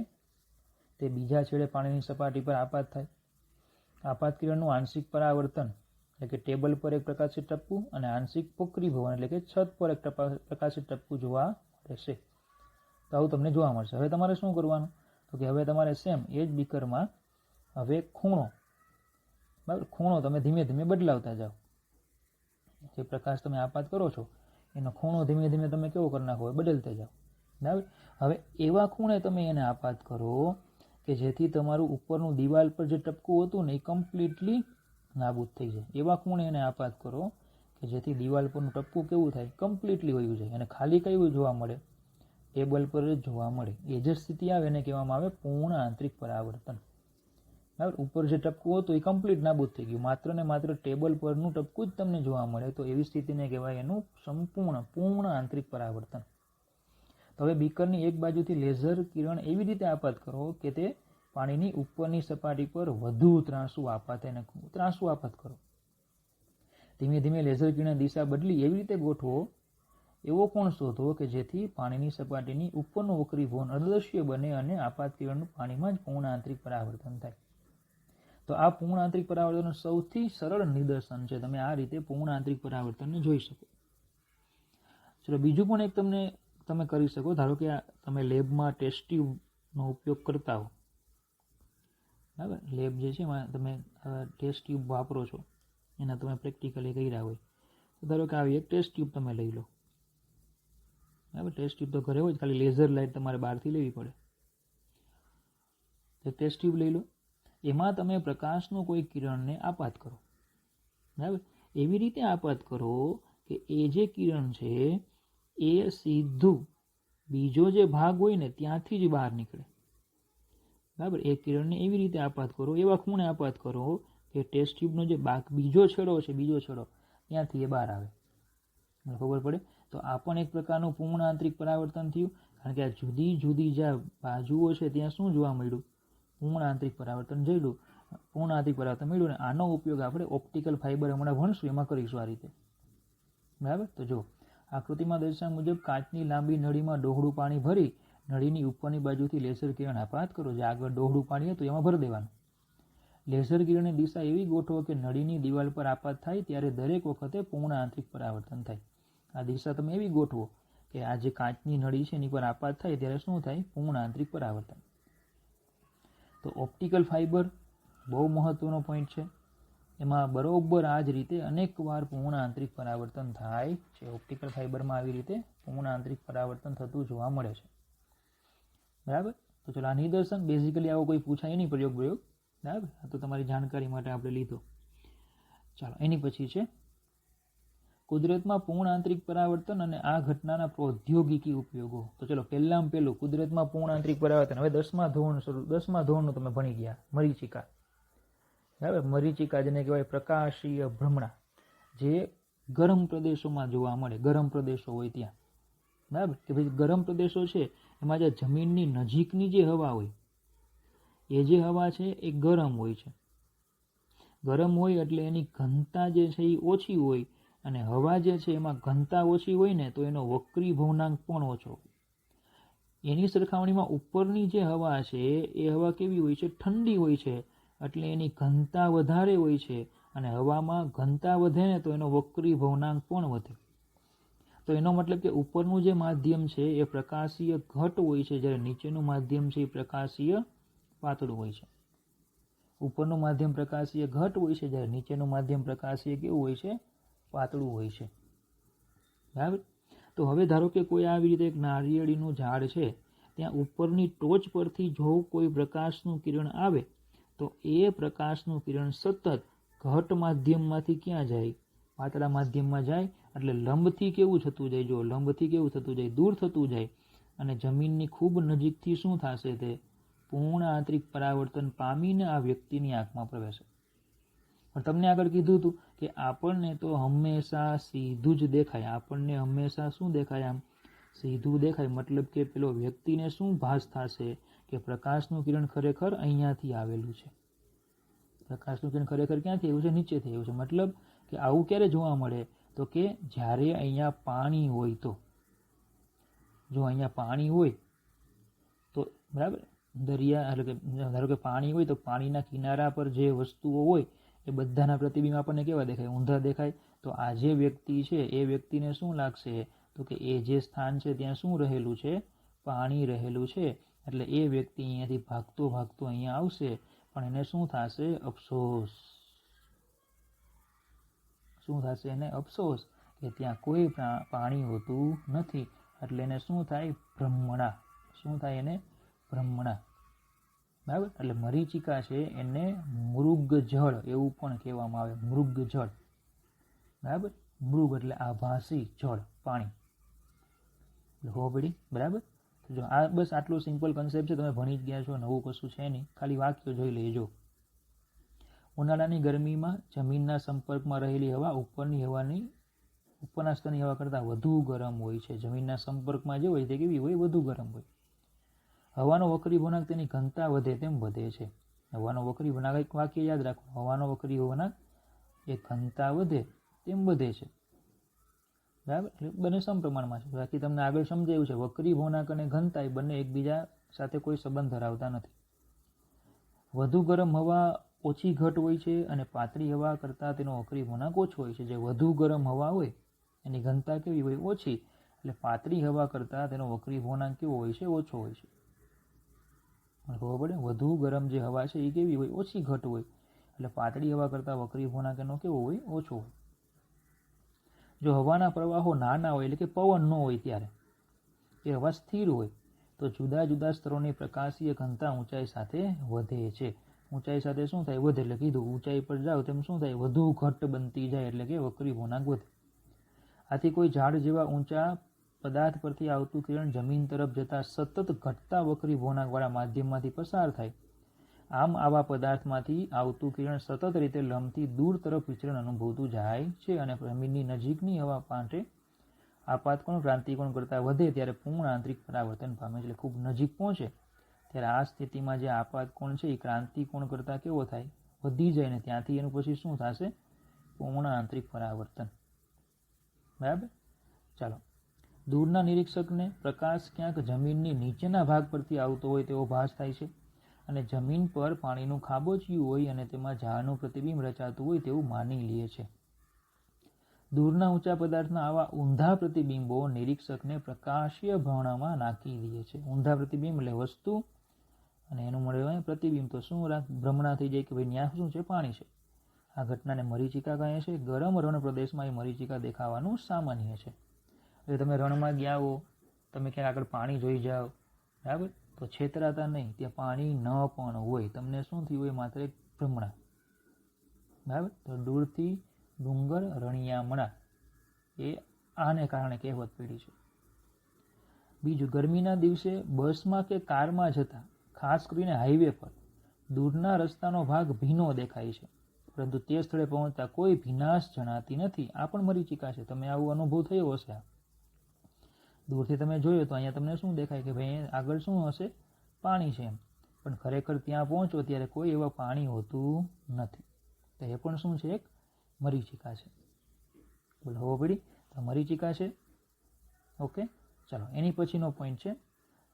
તે બીજા છેડે પાણીની સપાટી પર આપાત થાય. આપાત કિરણનું આંશિક પરાવર્તન એટલે કે ટેબલ પર એક પ્રકાશિત ટપકું અને આંશિક વક્રીભવન એટલે કે છત પર એક પ્રકાશિત ટપકું જોવા મળશે. તો આવું તમને જોવા મળશે. હવે તમારે શું કરવાનું તો કે હવે તમારે સેમ એ જ બીકરમાં હવે ખૂણો, બરાબર, ખૂણો તમે ધીમે ધીમે બદલાવતા જાઓ. જે પ્રકાશ તમે આપાત કરો છો એનો ખૂણો ધીમે ધીમે તમે કેવો કરી નાખો, બદલતા જાઓ, બરાબર. હવે એવા ખૂણે તમે એને આપાત કરો કે જેથી તમારું ઉપરનું દિવાલ પર જે ટપકું હતું ને એ કમ્પ્લીટલી નાબૂદ થઈ જાય. એવા ખૂણે એને આપાત કરો કે જેથી દિવાલ પરનું ટપકું કેવું થાય, કમ્પ્લીટલી વયું જાય અને ખાલી કયું જોવા મળે, ટેબલ પર જ જોવા મળે. એ જે સ્થિતિ આવે એને કહેવામાં આવે પૂર્ણ આંતરિક પરાવર્તન, બરાબર. ઉપર જે ટપકું હતું એ કમ્પ્લીટ નાબૂદ થઈ ગયું, માત્ર ને માત્ર ટેબલ પરનું ટપકું જ તમને જોવા મળે તો એવી સ્થિતિને કહેવાય એનું પૂર્ણ આંતરિક પરાવર્તન. તો હવે બીકરની એક બાજુથી લેઝર કિરણ એવી રીતે આપાત કરો કે તે પાણીની ઉપરની સપાટી પર વધુ ત્રાંસુ આપાત કરો. ધીમે ધીમે લેઝર કિરણ દિશા બદલી એવી રીતે ગોઠવો, એવો કોણ શોધો કે જેથી પાણીની સપાટીની ઉપરનું વક્રીભવન અદૃશ્ય બને અને આપાત કિરણનું પાણીમાં જ પૂર્ણ આંતરિક પરાવર્તન થાય. તો આ પૂર્ણ આંતરિક પરાવર્તનનું સૌથી સરળ નિદર્શન છે. તમે આ રીતે પૂર્ણ આંતરિક પરાવર્તનને જોઈ શકો. ચલો બીજું પણ એક તમે કરી શકો. ધારો કે તમે લેબમાં ટેસ્ટ ટ્યુબનો ઉપયોગ કરતા હો, બરાબર. લેબ જે છે એમાં તમે ટેસ્ટ ટ્યુબ વાપરો છો, એના તમે પ્રેક્ટિકલી કર્યા હોય તો ધારો કે આવી એક ટેસ્ટ ટ્યુબ તમે લઈ લો, બરાબર. ટેસ્ટ ટ્યુબ તો ઘરે હોય, ખાલી લેઝર લાઇટ તમારે બહારથી લેવી પડે. તો ટેસ્ટ ટ્યુબ લઈ લો, એમાં તમે પ્રકાશનું કોઈ કિરણને આપાત કરો, બરાબર. એવી રીતે આપાત કરો કે એ જે કિરણ છે એ સીધું બીજો જે ભાગ હોય ને ત્યાંથી જ બહાર નીકળે, બરાબર. એ કિરણને એવી રીતે આપાત કરો, એવા ખૂણે આપાત કરો કે ટેસ્ટ ટ્યુબનો જે બીજો છેડો છે, ત્યાંથી એ બહાર આવે. ખબર પડે? તો આ પણ એક પ્રકારનું પૂર્ણ આંતરિક પરાવર્તન થયું, કારણ કે આ જુદી જુદી જ્યાં બાજુઓ છે ત્યાં શું જોવા મળ્યું, પૂર્ણ આંતરિક પરાવર્તન મળ્યું. અને આનો ઉપયોગ આપણે ઓપ્ટિકલ ફાઇબર હમણાં ભણશું એમાં કરીશું આ રીતે, બરાબર. તો જો આકૃતિમાં દર્શાવ્યા મુજબ કાચની લાંબી નળીમાં ડોહળું પાણી ભરી નળીની ઉપરની બાજુથી લેસર કિરણ આપાત કરો. જે આગળ ડોહળું પાણી હતું એમાં ભરી દેવાનું. લેસર કિરણની દિશા એવી ગોઠવો કે નળીની દિવાલ પર આપાત થાય ત્યારે દરેક વખતે પૂર્ણ આંતરિક પરાવર્તન થાય. આ દિશા તમે એવી ગોઠવો કે આ જે કાચની નળી છે એની પર આપાત થાય ત્યારે શું થાય, પૂર્ણ આંતરિક પરાવર્તન. તો ઓપ્ટિકલ ફાઇબર બહુ મહત્વનો પોઈન્ટ છે. એમાં બરોબર આ જ રીતે અનેકવાર પૂર્ણ આંતરિક પરાવર્તન થાય છે. ઓપ્ટિકલ ફાઇબરમાં આવી રીતે પૂર્ણ આંતરિક પરાવર્તન થતું જોવા મળે છે, બરાબર. તો ચલો આ નિદર્શન બેઝિકલી આવો કોઈ પૂછાય નહીં પ્રયોગ, બરાબર. તો તમારી જાણકારી માટે આપણે લીધો. ચાલો એની પછી છે કુદરતમાં પૂર્ણ આંતરિક પરાવર્તન અને આ ઘટનાના પ્રૌદ્યોગિકી ઉપયોગો. તો ચલો પહેલું કુદરતમાં પૂર્ણ આંતરિક પરાવર્તન. હવે 10મા ધોરણનું તમે ભણી ગયા. મરીચિકા, બરાબર. મરીચિકા જેને કહેવાય પ્રકાશીય ભ્રમણા, જે ગરમ પ્રદેશોમાં જોવા મળે, ગરમ પ્રદેશો હોય ત્યાં, બરાબર. કે ભાઈ ગરમ પ્રદેશો છે એમાં જે જમીનની નજીકની જે હવા હોય એ જે હવા છે એ ગરમ હોય છે. ગરમ હોય એટલે એની ઘનતા જે છે એ ઓછી હોય, અને હવા જે છે એમાં ઘનતા ઓછી હોય ને તો એનો વક્રી ભવનાંક પણ ઓછો હોય. એની સરખામણીમાં ઉપરની જે હવા છે એ હવા કેવી હોય છે? ઠંડી હોય છે, એટલે એની ઘનતા વધારે હોય છે, અને હવામાં ઘનતા વધે ને તો એનો વક્રી ભવનાંક પણ વધે. તો એનો મતલબ કે ઉપરનું જે માધ્યમ છે એ પ્રકાશીય ઘટ હોય છે, જ્યારે નીચેનું માધ્યમ છે એ પ્રકાશીય પાતળું હોય છે. ઉપરનું માધ્યમ પ્રકાશીય ઘટ હોય છે, જ્યારે નીચેનું માધ્યમ પ્રકાશીય કેવું હોય છે? પાતળું હોય છે. બરાબર. તો હવે ધારો કે કોઈ આવી રીતે એક નારિયેળીનું ઝાડ છે, ત્યાં ઉપરની ટોચ પરથી જો કોઈ પ્રકાશનું કિરણ આવે તો એ પ્રકાશનું કિરણ સતત ઘટ માધ્યમમાંથી ક્યાં જાય? પાતળા માધ્યમમાં જાય. એટલે લંબથી કેવું થતું જાય? જો લંબથી કેવું થતું જાય? દૂર થતું જાય, અને જમીનની ખૂબ નજીકથી શું થશે? તે પૂર્ણ આંતરિક પરાવર્તન પામીને આ વ્યક્તિની આંખમાં પ્રવેશે. પણ તમને આગળ કીધું હતું કે આપણને તો હંમેશા સીધું જ દેખાય. આપણને હંમેશા શું દેખાય? આમ સીધું દેખાય. મતલબ કે પેલો વ્યક્તિને શું ભાસ થશે કે પ્રકાશનું કિરણ ખરેખર અહીંયાથી આવેલું છે. પ્રકાશનું કિરણ ખરેખર ક્યાંથી આવ્યું છે? નીચેથી આવ્યું છે. મતલબ કે આવું ક્યારે જોવા મળે? તો કે જ્યારે અહીંયા પાણી હોય તો. જો અહીંયા પાણી હોય તો બરાબર, દરિયા એટલે કે ધારો કે પાણી હોય તો પાણીના કિનારા પર જે વસ્તુઓ હોય એ બધાના પ્રતિબિંબ આપણને કેવા દેખાય? ઊંધા દેખાય. તો આ જે વ્યક્તિ છે એ વ્યક્તિને શું લાગશે? તો કે એ જે સ્થાન છે ત્યાં શું રહેલું છે? પાણી રહેલું છે. એટલે એ વ્યક્તિ અહીંયાથી ભાગતો ભાગતો અહીંયા આવશે, પણ એને શું થશે? અફસોસ. શું થશે એને? અફસોસ કે ત્યાં કોઈ પાણી હોતું નથી. એટલે એને શું થાય? ભ્રમણા. શું થાય એને? ભ્રમણા. બરાબર. એટલે મરીચિકા છે એને મૃગ જળ એવું પણ કહેવામાં આવે. મૃગ જળ. બરાબર. મૃગ એટલે આભાસી જળ, પાણી. હો પડી. બરાબર. જો આ બસ આટલું સિમ્પલ કન્સેપ્ટ છે, તમે ભણી જ ગયા છો, નવું કશું છે નહીં. ખાલી વાક્યો જોઈ લેજો. ઉનાળાની ગરમીમાં જમીનના સંપર્કમાં રહેલી હવા ઉપરના સ્તરની હવા કરતાં વધુ ગરમ હોય છે. જમીનના સંપર્કમાં જે હોય તે કેવી હોય? વધુ ગરમ હોય. હવાનો વક્રી ભવનાંક તેની ઘનતા વધે તેમ વધે છે. હવાનો વક્રી ભવનાંક, એક વાક્ય યાદ રાખો, હવાનો વક્રી ભવનાંક એ ઘનતા વધે તેમ વધે છે. બરાબર. એટલે બંને સમપ્રમાણમાં છે. બાકી તમને આગળ સમજાયું છે વક્રી ભવનાંક અને ઘનતા એ બંને એકબીજા સાથે કોઈ સંબંધ ધરાવતા નથી. વધુ ગરમ હવા ઓછી ઘટ હોય છે, અને પાતળી હવા કરતાં તેનો વક્રી ભવનાંક ઓછો હોય છે. જે વધુ ગરમ હવા હોય એની ઘનતા કેવી હોય? ઓછી. એટલે પાતળી હવા કરતાં તેનો વક્રી ભવનાંક કેવો હોય છે? ઓછો હોય છે. ખબર પડે? વધુ ગરમ જે હવા છે એ કેવી હોય? ઓછી ઘટ હોય. એટલે પાતળી હવા કરતાં વક્રી ભવનાંક એનો કેવો હોય? ઓછો હોય. જો હવાના પ્રવાહો નાના હોય, એટલે કે પવન ન હોય ત્યારે એ હવા સ્થિર હોય, તો જુદા જુદા સ્તરોની પ્રકાશીય ઘનતા ઊંચાઈ સાથે વધે છે. ઊંચાઈ સાથે શું થાય? વધે. એટલે કીધું ઊંચાઈ પર જાઓ તેમ શું થાય? વધુ ઘટ બનતી જાય, એટલે કે વક્રી ભવનાંક વધે. આથી કોઈ ઝાડ જેવા ઊંચા પદાર્થ પરથી આવતું કિરણ જમીન તરફ જતા સતત ઘટતા વક્રી ભવનાંકવાળા માધ્યમમાંથી પસાર થાય. આમ આવા પદાર્થમાંથી આવતું કિરણ સતત રીતે લંબથી દૂર તરફ વિચરણ અનુભવતું જાય છે, અને જમીનની નજીકની હવા માટે આપાતકોણ ક્રાંતિકોણ કરતાં વધે ત્યારે પૂર્ણ આંતરિક પરાવર્તન પામે છે. એટલે ખૂબ નજીક પહોંચે ત્યારે આ સ્થિતિમાં જે આપાતકોણ છે એ ક્રાંતિકોણ કરતાં કેવો થાય? વધી જાય, ને ત્યાંથી એનું પછી શું થશે? પૂર્ણ આંતરિક પરાવર્તન. બરાબર. ચાલો, દૂરના નિરીક્ષકને પ્રકાશ ક્યાંક જમીનની નીચેના ભાગ પરથી આવતો હોય તેવો ભાસ થાય છે, અને જમીન પર પાણીનું ખાબોચિયું હોય અને તેમાં ઝાડનું પ્રતિબિંબ રચાતું હોય તેવું માની લે છે. દૂરના ઊંચા પદાર્થના આવા ઊંધા પ્રતિબિંબો નિરીક્ષકને પ્રકાશીય ભ્રમણામાં નાખી દે છે. ઊંધા પ્રતિબિંબ એટલે વસ્તુ અને એનું મળે પ્રતિબિંબ, તો શું ભ્રમણા થઈ જાય કે ભાઈ ત્યાં શું છે? પાણી છે. આ ઘટનાને મરીચિકા કહે છે. ગરમ રણ પ્રદેશમાં એ મરીચિકા દેખાવાનું સામાન્ય છે. એટલે તમે રણમાં ગયા હો, તમે ક્યાંક આગળ પાણી જોઈ જાઓ, બરાબર, તો છેતરાતા નહીં. ત્યાં પાણી ન પણ હોય, તમને શું થયું હોય? માત્ર એક ભ્રમણા. બરાબર. તો દૂરથી ડુંગર રણિયામણા, એ આને કારણે કહેવત પડી છે. બીજું, ગરમીના દિવસે બસમાં કે કારમાં જતા, ખાસ કરીને હાઈવે પર દૂરના રસ્તાનો ભાગ ભીનો દેખાય છે, પરંતુ તે સ્થળે પહોંચતા કોઈ ભીનાશ જણાતી નથી. આ પણ મરીચિકા છે. તમે આવો અનુભવ થયો હશે. દૂરથી તમે જોયું તો અહીંયા તમને શું દેખાય કે ભાઈ આગળ શું હશે, પાણી છે એમ, પણ ખરેખર ત્યાં પહોંચો ત્યારે કોઈ એવા પાણી હોતું નથી. તો એ પણ શું છે, એક મરીચિકા છે. બોલો ખબર પડી? તો મરીચિકા છે. ઓકે, ચાલો એની પછીનો પોઈન્ટ છે,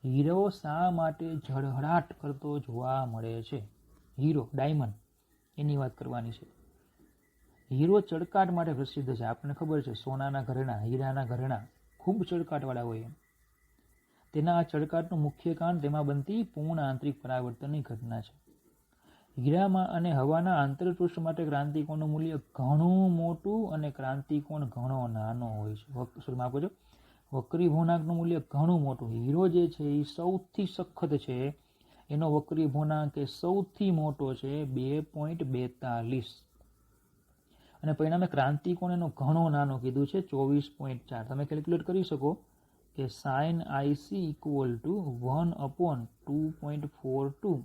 હીરો શા માટે ઝળહળાટ કરતો જોવા મળે છે? હીરો, ડાયમંડ, એની વાત કરવાની છે. હીરો ચળકાટ માટે પ્રસિદ્ધ છે. આપણને ખબર છે, સોનાના ઘરેણા, હીરાના ઘરેણા ખૂબ ચળકાટવાળા હોય એમ. તેના આ ચળકાટનું મુખ્ય કારણ તેમાં બનતી પૂર્ણ આંતરિક પરાવર્તનની ઘટના છે. હીરામાં અને હવાના આંતરપૃષ્ઠ માટે ક્રાંતિકોણનું મૂલ્ય ઘણું મોટું અને ક્રાંતિકોણ ઘણો નાનો હોય છે. માફ કરજો, વક્રી ભૂર્ણાંકનું મૂલ્ય ઘણું મોટું. હીરો જે છે એ સૌથી સખત છે, એનો વક્રી ભૂર્ણાંક એ સૌથી મોટો છે 2.42, અને પરિણામે ક્રાંતિકોણ એનો ઘણો નાનો કીધું છે 24.4. તમે કેલ્ક્યુલેટ કરી શકો કે sin IC = 1/2.42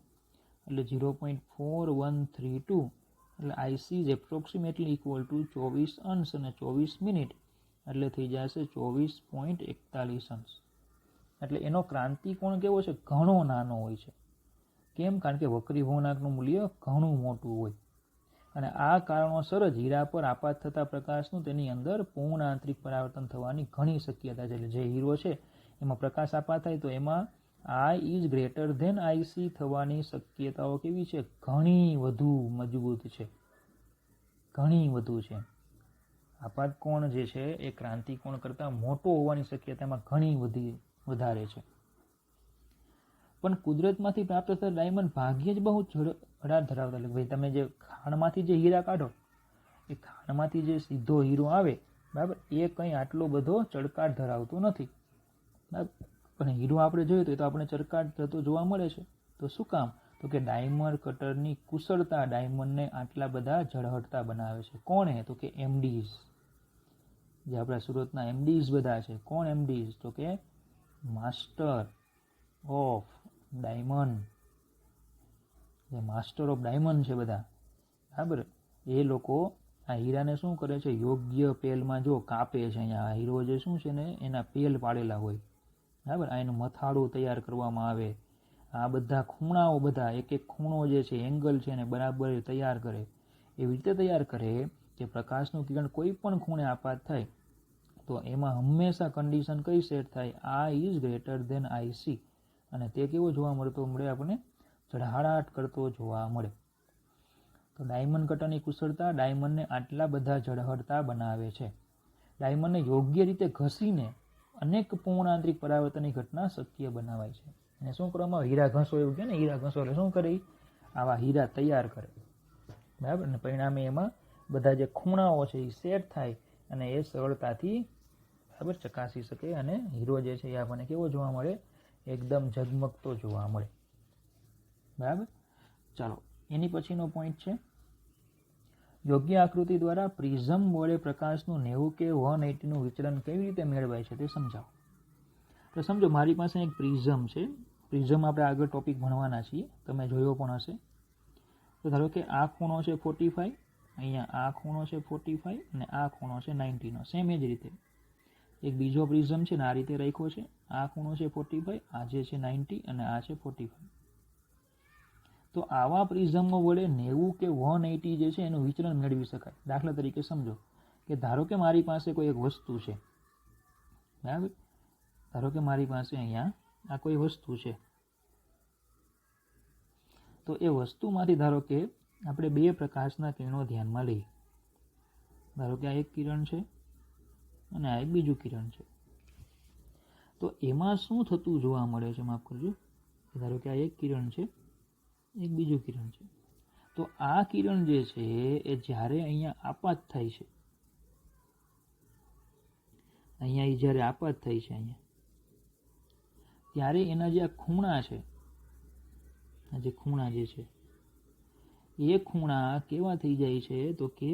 એટલે 0.4132, એટલે IC is approximately equal to 24 અંશ અને 24 મિનિટ એટલે થઈ જશે 24.41 અંશ. એટલે એનો ક્રાંતિકોણ કેવો છે? ઘણો નાનો હોય છે. કેમ? કારણ કે વક્રી ભૂર્ણાંકનું મૂલ્ય ઘણું મોટું હોય, અને આ કારણોસર જ હીરા પર આપાત થતા પ્રકાશનું તેની અંદર પૂર્ણ આંતરિક પરાવર્તન થવાની ઘણી શક્યતા છે. એટલે જે હીરો છે એમાં પ્રકાશ આપાત થાય તો એમાં I is greater than IC થવાની શક્યતાઓ કેવી છે? ઘણી વધુ મજબૂત છે, ઘણી વધુ છે. આપાત કોણ જે છે એ ક્રાંતિકોણ કરતાં મોટો હોવાની શક્યતામાં ઘણી વધારે છે. પણ કુદરતમાંથી પ્રાપ્ત થતા ડાયમંડ ભાગ્યે જ બહુ ઝળહળાટ ધરાવતા. એટલે ભાઈ તમે જે ખાણમાંથી જે હીરા કાઢો, એ ખાણમાંથી જે સીધો હીરો આવે, બરાબર, એ કંઈ આટલો બધો ચળકાટ ધરાવતો નથી, બરાબર. પણ હીરો આપણે જોઈએ તો એ તો આપણે ચળકાટ થતો જોવા મળે છે. તો શું કામ? તો કે ડાયમંડ કટરની કુશળતા ડાયમંડને આટલા બધા ઝળહળતા બનાવે છે. કોણ હે? તો કે MDs, જે આપણા સુરતના MDs બધા છે. કોણ MDs? તો કે માસ્ટર ઓફ ડાયમંડ, જે માસ્ટર ઓફ ડાયમંડ છે બધા, બરાબર. એ લોકો આ હીરાને શું કરે છે? યોગ્ય પેલમાં જો કાપે છે. અહીંયા હીરો જે શું છે ને એના પેલ પાડેલા હોય, બરાબર. આ એનું મથાળું તૈયાર કરવામાં આવે. આ બધા ખૂણાઓ, બધા એક એક ખૂણો જે છે, એંગલ છે, એને બરાબર તૈયાર કરે. એવી રીતે તૈયાર કરે કે પ્રકાશનું કિરણ કોઈ પણ ખૂણે આપાત થાય તો એમાં હંમેશા કન્ડિશન કઈ સેટ થાય? I is greater than IC, અને તે કેવો જોવા મળે આપણને? ઝળહળાટ કરતો જોવા મળે. તો ડાયમંડ કટરની કુશળતા ડાયમંડને આટલા બધા ઝળહળતા બનાવે છે. ડાયમંડને યોગ્ય રીતે ઘસીને અનેક પૂર્ણ આંતરિક પરાવર્તનની ઘટના શક્ય બનાવાય છે. અને શું કરવામાં આવે? હીરા ઘસો, એવું કહે ને, હીરા ઘસો એટલે શું કરે? આવા હીરા તૈયાર કરે, બરાબર. અને પરિણામે એમાં બધા જે ખૂણાઓ છે એ સેટ થાય અને એ સરળતાથી, બરાબર, ચકાસી શકે, અને હીરો જે છે એ આપણને કેવો જોવા મળે? એકદમ ઝગમગતો જોવા મળે, બરાબર. ચાલો એની પછીનો પોઈન્ટ છે, યોગ્ય આકૃતિ દ્વારા પ્રિઝમ વડે પ્રકાશનું 90 કે 180નું વિચલન કેવી રીતે મેળવાય છે તે સમજાવો. તો સમજો, મારી પાસે એક પ્રિઝમ છે. પ્રિઝમ આપણે આગળ ટોપિક ભણવાના છીએ, તમે જોયો પણ હશે. તો ધારો કે આ ખૂણો છે 45, અહીંયા આ ખૂણો છે 45 અને આ ખૂણો છે 90નો. સેમ એ જ રીતે એક બીજો પ્રિઝમ છે ને આ રીતે રાખ્યો છે. આ ખૂણો છે 45, આ જે છે 90 અને આ છે 45. તો આવા પ્રિઝમો વડે 90 કે 180 જે છે એનું વિચલન મેળવી શકાય. દાખલા તરીકે સમજો કે ધારો કે મારી પાસે કોઈ એક વસ્તુ છે, બરાબર. ધારો કે મારી પાસે અહીંયા આ કોઈ વસ્તુ છે. તો એ વસ્તુમાંથી ધારો કે આપણે બે પ્રકાશના કિરણો ધ્યાનમાં લઈએ. ધારો કે આ એક કિરણ છે અને આ એક બીજું કિરણ છે. તો એમાં શું થતું જોવા મળે છે? માફ કરજો, ધારો કે આ એક કિરણ છે, એક બીજું કિરણ છે. તો આ કિરણ જે છે એ જ્યારે અહીંયા આપાત થાય છે, અહીંયા એ જ્યારે આપાત થાય છે અહીંયા, ત્યારે એના જે આ ખૂણા છે, આ જે ખૂણા જે છે એ ખૂણા કેવા થઈ જાય છે? તો કે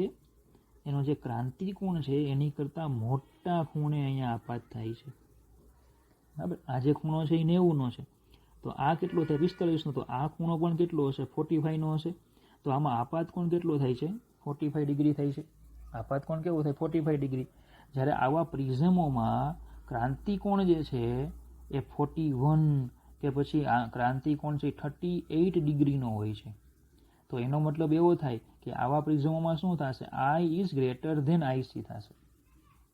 એનો જે ક્રાંતિકોણ છે એની કરતાં મોટા ખૂણે અહીંયા આપાત થાય છે, બરાબર. આ જે ખૂણો છે એ 90નો છે, તો આ કેટલો થાય? 45નો. તો આ ખૂણો પણ કેટલો હશે? 45નો હશે. તો આમાં આપાત કોણ કેટલો થાય છે? 45 ડિગ્રી થાય છે. આપાત કોણ કેવો થાય? 45 ડિગ્રી. જ્યારે આવા પ્રિઝમોમાં ક્રાંતિકોણ જે છે એ 41 કે પછી આ ક્રાંતિકોણ છે 38 ડિગ્રીનો હોય છે. તો એનો મતલબ એવો થાય કે આવા પ્રિઝમોમાં શું થશે, I is greater than IC થશે,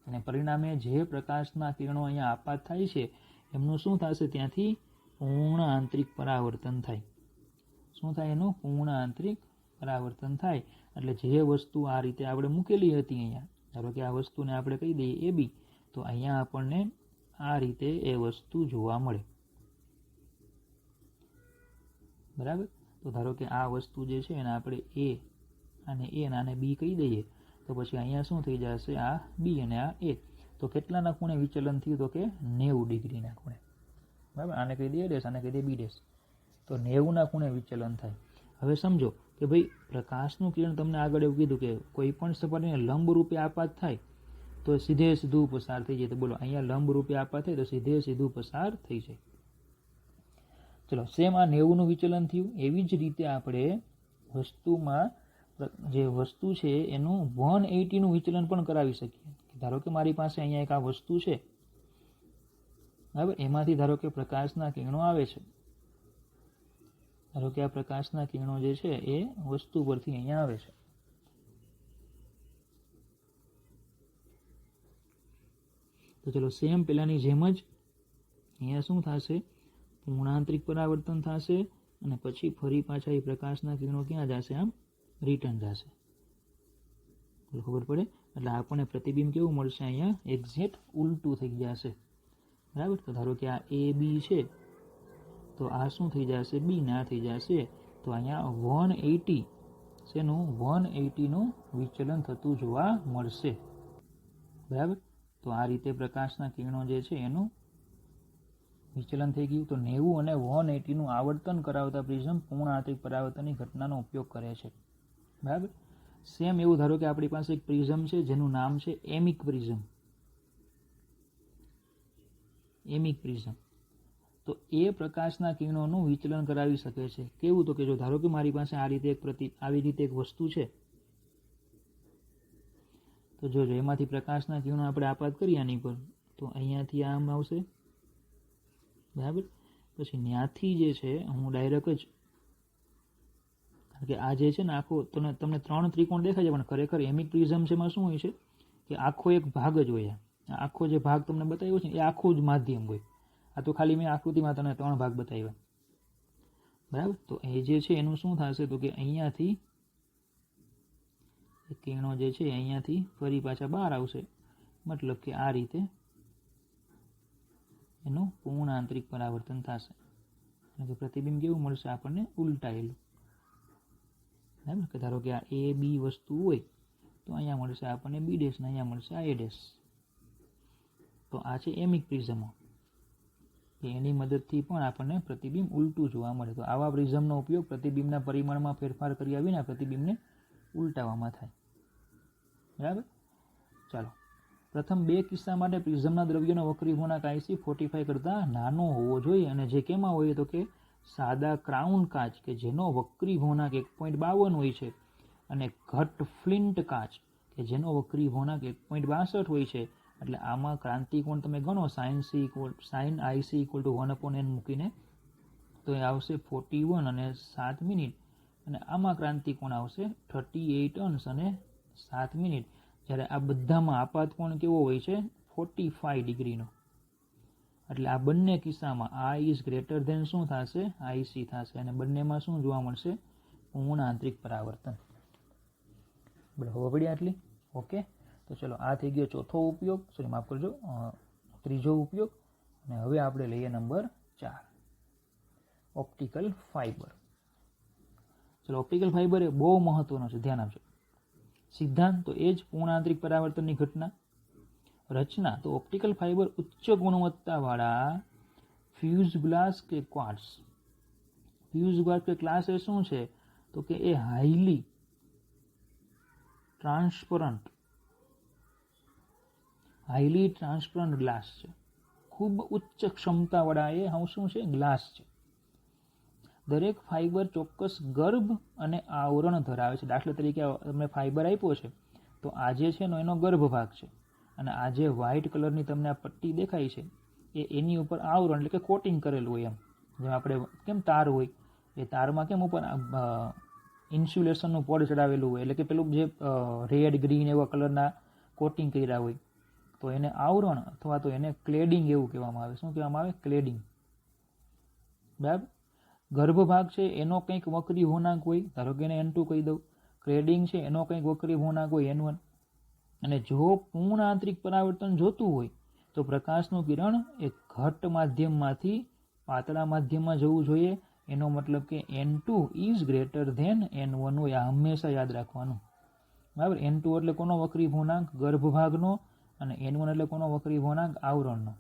અને પરિણામે જે પ્રકાશના કિરણો અહીંયા આપાત થાય છે એમનું શું થશે, ત્યાંથી પૂર્ણ આંતરિક પરાવર્તન થાય. શું થાય એનું પૂર્ણ આંતરિક પરાવર્તન થાય. એટલે જે વસ્તુ આ રીતે આપણે મૂકેલી હતી અહીંયા, ધારો કે આ વસ્તુને આપણે કહી દઈએ AB, તો અહીંયા આપણને આ રીતે એ વસ્તુ જોવા મળે. બરાબર. તો ધારો કે આ વસ્તુ જે છે એને આપણે A અને આને B કહી દઈએ, તો પછી અહીંયા શું થઈ જશે, આ B અને આ A. તો કેટલાના ખૂણે વિચલન થયું, તો કે 90 ડિગ્રીના ખૂણે. બરાબર. આને કહી દઈએ ડેશ, આને કહી દઈએ B ડેશ. તો 90ના ખૂણે વિચલન થાય. હવે સમજો કે ભાઈ પ્રકાશનું કિરણ તમને આગળ એવું કીધું કે કોઈ પણ સપાટીને લંબ રૂપે આપાત થાય તો સીધું પસાર થઈ જાય. તો બોલો અહીંયા લંબ રૂપે આપાત થાય તો સીધું પસાર થઈ જાય. ચલો, સેમ આ 90નું વિચલન થયું. એવી જ રીતે આપણે વસ્તુમાં જે વસ્તુ છે એનું 180નું વિચલન પણ કરાવી શકીએ. ધારો કે મારી પાસે અહીંયા એક આ વસ્તુ છે, બરાબર, એમાંથી ધારો કે પ્રકાશના કિરણો આવે છે. ધારો કે આ પ્રકાશના કિરણો જે છે એ વસ્તુ પરથી અહીંયા આવે છે. તો ચલો, સેમ પેલાની જેમ જ અહીંયા શું થશે, પૂર્ણાંતરિક પરાવર્તન થશે, અને પછી ફરી પાછા એ પ્રકાશના કિરણો ક્યાં જશે, આમ રિટર્ન જશે. ખબર પડે. એટલે આપણને પ્રતિબિંબ કેવું મળશે, અહીંયા એક્ઝેક્ટ ઉલટું થઈ જશે. બરાબર. તો ધારો કે આ AB છે, તો આ શું થઈ જશે, B ને આ થઈ જશે. તો અહીંયા 180 શેનું 180નું વિચલન થતું જોવા મળશે. બરાબર. તો આ રીતે પ્રકાશના કિરણો જે છે એનું વિચલન થઈ ગયું. તો 90 અને 180નું આવર્તન કરાવતા પ્રિઝમ પૂર્ણ આંતરિક પરાવર્તનની ઘટનાનો ઉપયોગ કરે છે. બરાબર. સેમ એવું ધારો કે આપણી પાસે એક પ્રિઝમ છે જેનું નામ છે એમિક પ્રિઝમ. એમિક પ્રિઝમ તો એ પ્રકાશના કિરણોનું વિચલન કરાવી શકે છે. કેવું, તો કે જો ધારો કે મારી પાસે આ રીતે આવી રીતે એક વસ્તુ છે, તો જો એમાંથી પ્રકાશના કિરણો આપણે આપાત કરીએ આની પર, તો અહીંયાથી આમ આવશે. બરાબર. પછી ત્યાંથી જે છે હું ડાયરેક્ટ જ, કારણ કે આ જે છે ને આખો તમને 3 ત્રિકોણ દેખાય છે, પણ ખરેખર એમિક પ્રિઝમ છે એમાં શું હોય છે કે આખો એક ભાગ જ હોય. આખો જે ભાગ તમને બતાવ્યો છે એ આખું જ માધ્યમ હોય. આ તો ખાલી મેં આકૃતિમાં તમને 3 ભાગ બતાવ્યા. બરાબર. તો એ જે છે એનું શું થશે, તો કે અહીંયાથી કિરણો જે છે અહીંયાથી ફરી પાછા બહાર આવશે. મતલબ કે આ રીતે એનું પૂર્ણ આંતરિક પરાવર્તન થશે. અને પ્રતિબિંબ કેવું મળશે આપણને, ઉલટાયેલું. બરાબર. કે ધારો કે આ AB વસ્તુ હોય તો અહીંયા મળશે આપણને B ડેશ ને અહીંયા મળશે A ડેશ. તો આ છે એમિક પ્રિઝમો, કે એની મદદથી પણ આપણને પ્રતિબિંબ ઉલટું જોવા મળે. તો આવા પ્રિઝમનો ઉપયોગ પ્રતિબિંબના પરિમાણમાં ફેરફાર કર્યા વિના પ્રતિબિંબને ઉલટાવવામાં થાય. બરાબર. ચાલો, પ્રથમ 2 કિસ્સા માટે પ્રિઝમના દ્રવ્યનો વક્રી ગુણાંક IC 45 કરતાં નાનો હોવો જોઈએ, અને જે કેમાં હોય તો કે સાદા ક્રાઉન કાચ કે જેનો વક્રી ગુણાંક 1.52 હોય છે, અને ઘટ ફ્લિન્ટ કાચ કે જેનો વક્રી ગુણાંક 1.62 હોય છે. એટલે આમાં ક્રાંતિકોણ તમે ગણો sin IC = 1/n મૂકીને, તો એ આવશે 41 અને 7 મિનિટ, અને આમાં ક્રાંતિકોણ આવશે 38 અંશ અને 7 મિનિટ. જ્યારે આ બધામાં આપાત કોણ કેવો હોય છે, 45 ડિગ્રીનો. એટલે આ બંને કિસ્સામાં I ઇઝ ગ્રેટર ધેન શું થશે, IC થશે, અને બંનેમાં શું જોવા મળશે, પૂર્ણ આંતરિક પરાવર્તન. બરાબર પડ્યા આટલી. ઓકે. તો ચલો, આ થઈ ગયો ચોથો ઉપયોગ, માફ કરજો, ત્રીજો ઉપયોગ. અને હવે આપણે લઈએ નંબર 4, ઓપ્ટિકલ ફાઇબર. ચલો, ઓપ્ટિકલ ફાઇબર એ બહુ મહત્વનો છે, ધ્યાન આપજો. સિદ્ધાંત તો એ જ પૂર્ણ આંતરિક પરાવર્તનની ઘટના. રચના તો ઓપ્ટિકલ ફાઇબર ઉચ્ચ ગુણવત્તાવાળા ફ્યુઝ ગ્લાસ કે ક્વાર્ટઝ. ફ્યુઝ ગ્લાસ કે ક્લાસ એ શું છે, તો કે એ હાઈલી ટ્રાન્સપરન્ટ ગ્લાસ છે. ખૂબ ઉચ્ચ ક્ષમતાવાળા એ શું છે, ગ્લાસ છે. દરેક ફાઇબર ચોક્કસ ગર્ભ અને આવરણ ધરાવે છે. દાખલા તરીકે તમે ફાઇબર આપ્યો છે, તો આ જે છે એનો ગર્ભ ભાગ છે, અને આ જે વ્હાઇટ કલરની તમને આ પટ્ટી દેખાય છે એ એની ઉપર આવરણ એટલે કે કોટિંગ કરેલું હોય. એમ જેમ આપણે કેમ તાર હોય એ તારમાં કેમ ઉપર ઇન્સ્યુલેશનનું પડ ચડાવેલું હોય, એટલે કે પેલું જે રેડ ગ્રીન એવા કલરના કોટિંગ કર્યા હોય, તો એને આવરણ અથવા તો એને ક્લેડિંગ એવું કહેવામાં આવે. શું કહેવામાં આવે? ક્લેડિંગ. બરાબર. ગર્ભભાગ છે એનો કંઈક વક્રી પૂર્ણાંક હોય, ધારો કે એને N2 કહી દઉં. ક્લેડિંગ છે એનો કંઈક વક્રી પૂર્ણાંક હોય N1. અને જો પૂર્ણ આંતરિક પરાવર્તન જોતું હોય તો પ્રકાશનું કિરણ એ ઘટ્ટ માધ્યમમાંથી પાતળા માધ્યમમાં જવું જોઈએ. એનો મતલબ કે N2 is greater than N1 હોય. આ હંમેશા યાદ રાખવાનું. બરાબર. N2 એટલે કોનો વક્રી પૂર્ણાંક? ગર્ભભાગનો. અને N1 એટલે કોનો વક્રી પૂર્ણાંક? આવરણનો.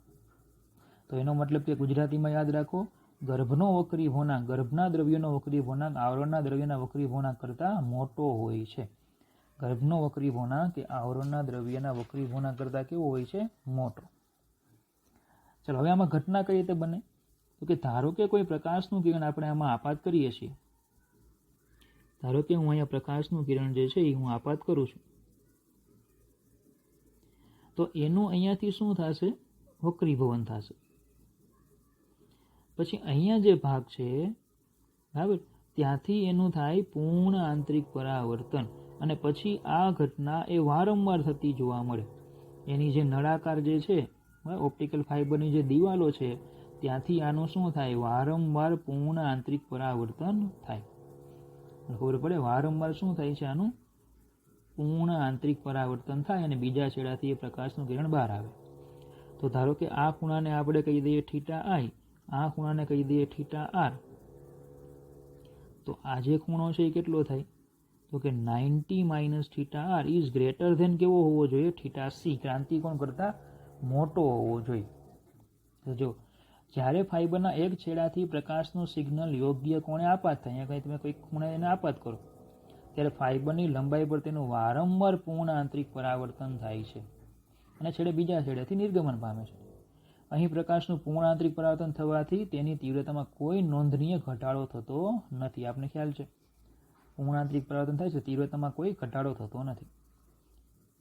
તો એનો મતલબ કે ગુજરાતીમાં યાદ રાખો, ગર્ભનો વક્રી પૂર્ણાંક, ગર્ભના દ્રવ્યનો વક્રી પૂર્ણાંક આવરણના દ્રવ્યના વક્રી પૂર્ણાંક કરતાં મોટો હોય છે. ગર્ભનો વક્રી પૂર્ણાંક એ આવરણના દ્રવ્યના વક્રી પૂર્ણાંક કરતાં કેવો હોય છે? મોટો. ચલો, હવે આમાં ઘટના કઈ રીતે બને? તો કે ધારો કે કોઈ પ્રકાશનું કિરણ આપણે આમાં આપાત કરીએ છીએ. ધારો કે હું અહીંયા પ્રકાશનું કિરણ જે છે એ હું આપાત કરું છું, તો એનું અહીંયાથી શું થશે? વક્રીભવન થશે. પછી અહીંયા જે ભાગ છે, બરાબર, ત્યાંથી એનું થાય પૂર્ણ આંતરિક પરાવર્તન. અને પછી આ ઘટના એ વારંવાર થતી જોવા મળે. એની જે નળાકાર જે છે ઓપ્ટિકલ ફાઇબરની જે દિવાલો છે ત્યાંથી આનું શું થાય? વારંવાર પૂર્ણ આંતરિક પરાવર્તન થાય. ખબર પડે? વારંવાર શું થાય છે? આનું પૂર્ણ આંતરિક પરાવર્તન થાય અને બીજા છેડાથી એ પ્રકાશનું કિરણ બહાર આવે. તો ધારો કે આ ખૂણાને આપણે કહી દઈએ θi, આ ખૂણાને કહી દઈએ θr. તો આ જે ખૂણો છે એ કેટલો થાય? તો કે 90 - θr ઇઝ ગ્રેટર ધેન કેવો હોવો જોઈએ? θc. ક્રાંતિકોણ કરતાં મોટો હોવો જોઈએ. તો જો જ્યારે ફાઇબરના એક છેડાથી પ્રકાશનું સિગ્નલ યોગ્ય કોણે આપાત થાય, કંઈ તમે કોઈ ખૂણે એને આપાત કરો, ત્યારે ફાઇબરની લંબાઈ પર તેનું વારંવાર પૂર્ણ આંતરિક પરાવર્તન થાય છે અને છેડે બીજા છેડેથી નિર્ગમન પામે છે. અહીં પ્રકાશનું પૂર્ણ આંતરિક પરાવર્તન થવાથી તેની તીવ્રતામાં કોઈ નોંધનીય ઘટાડો થતો નથી. આપને ખ્યાલ છે, પૂર્ણ આંતરિક પરાવર્તન થાય છે, તીવ્રતામાં કોઈ ઘટાડો થતો નથી.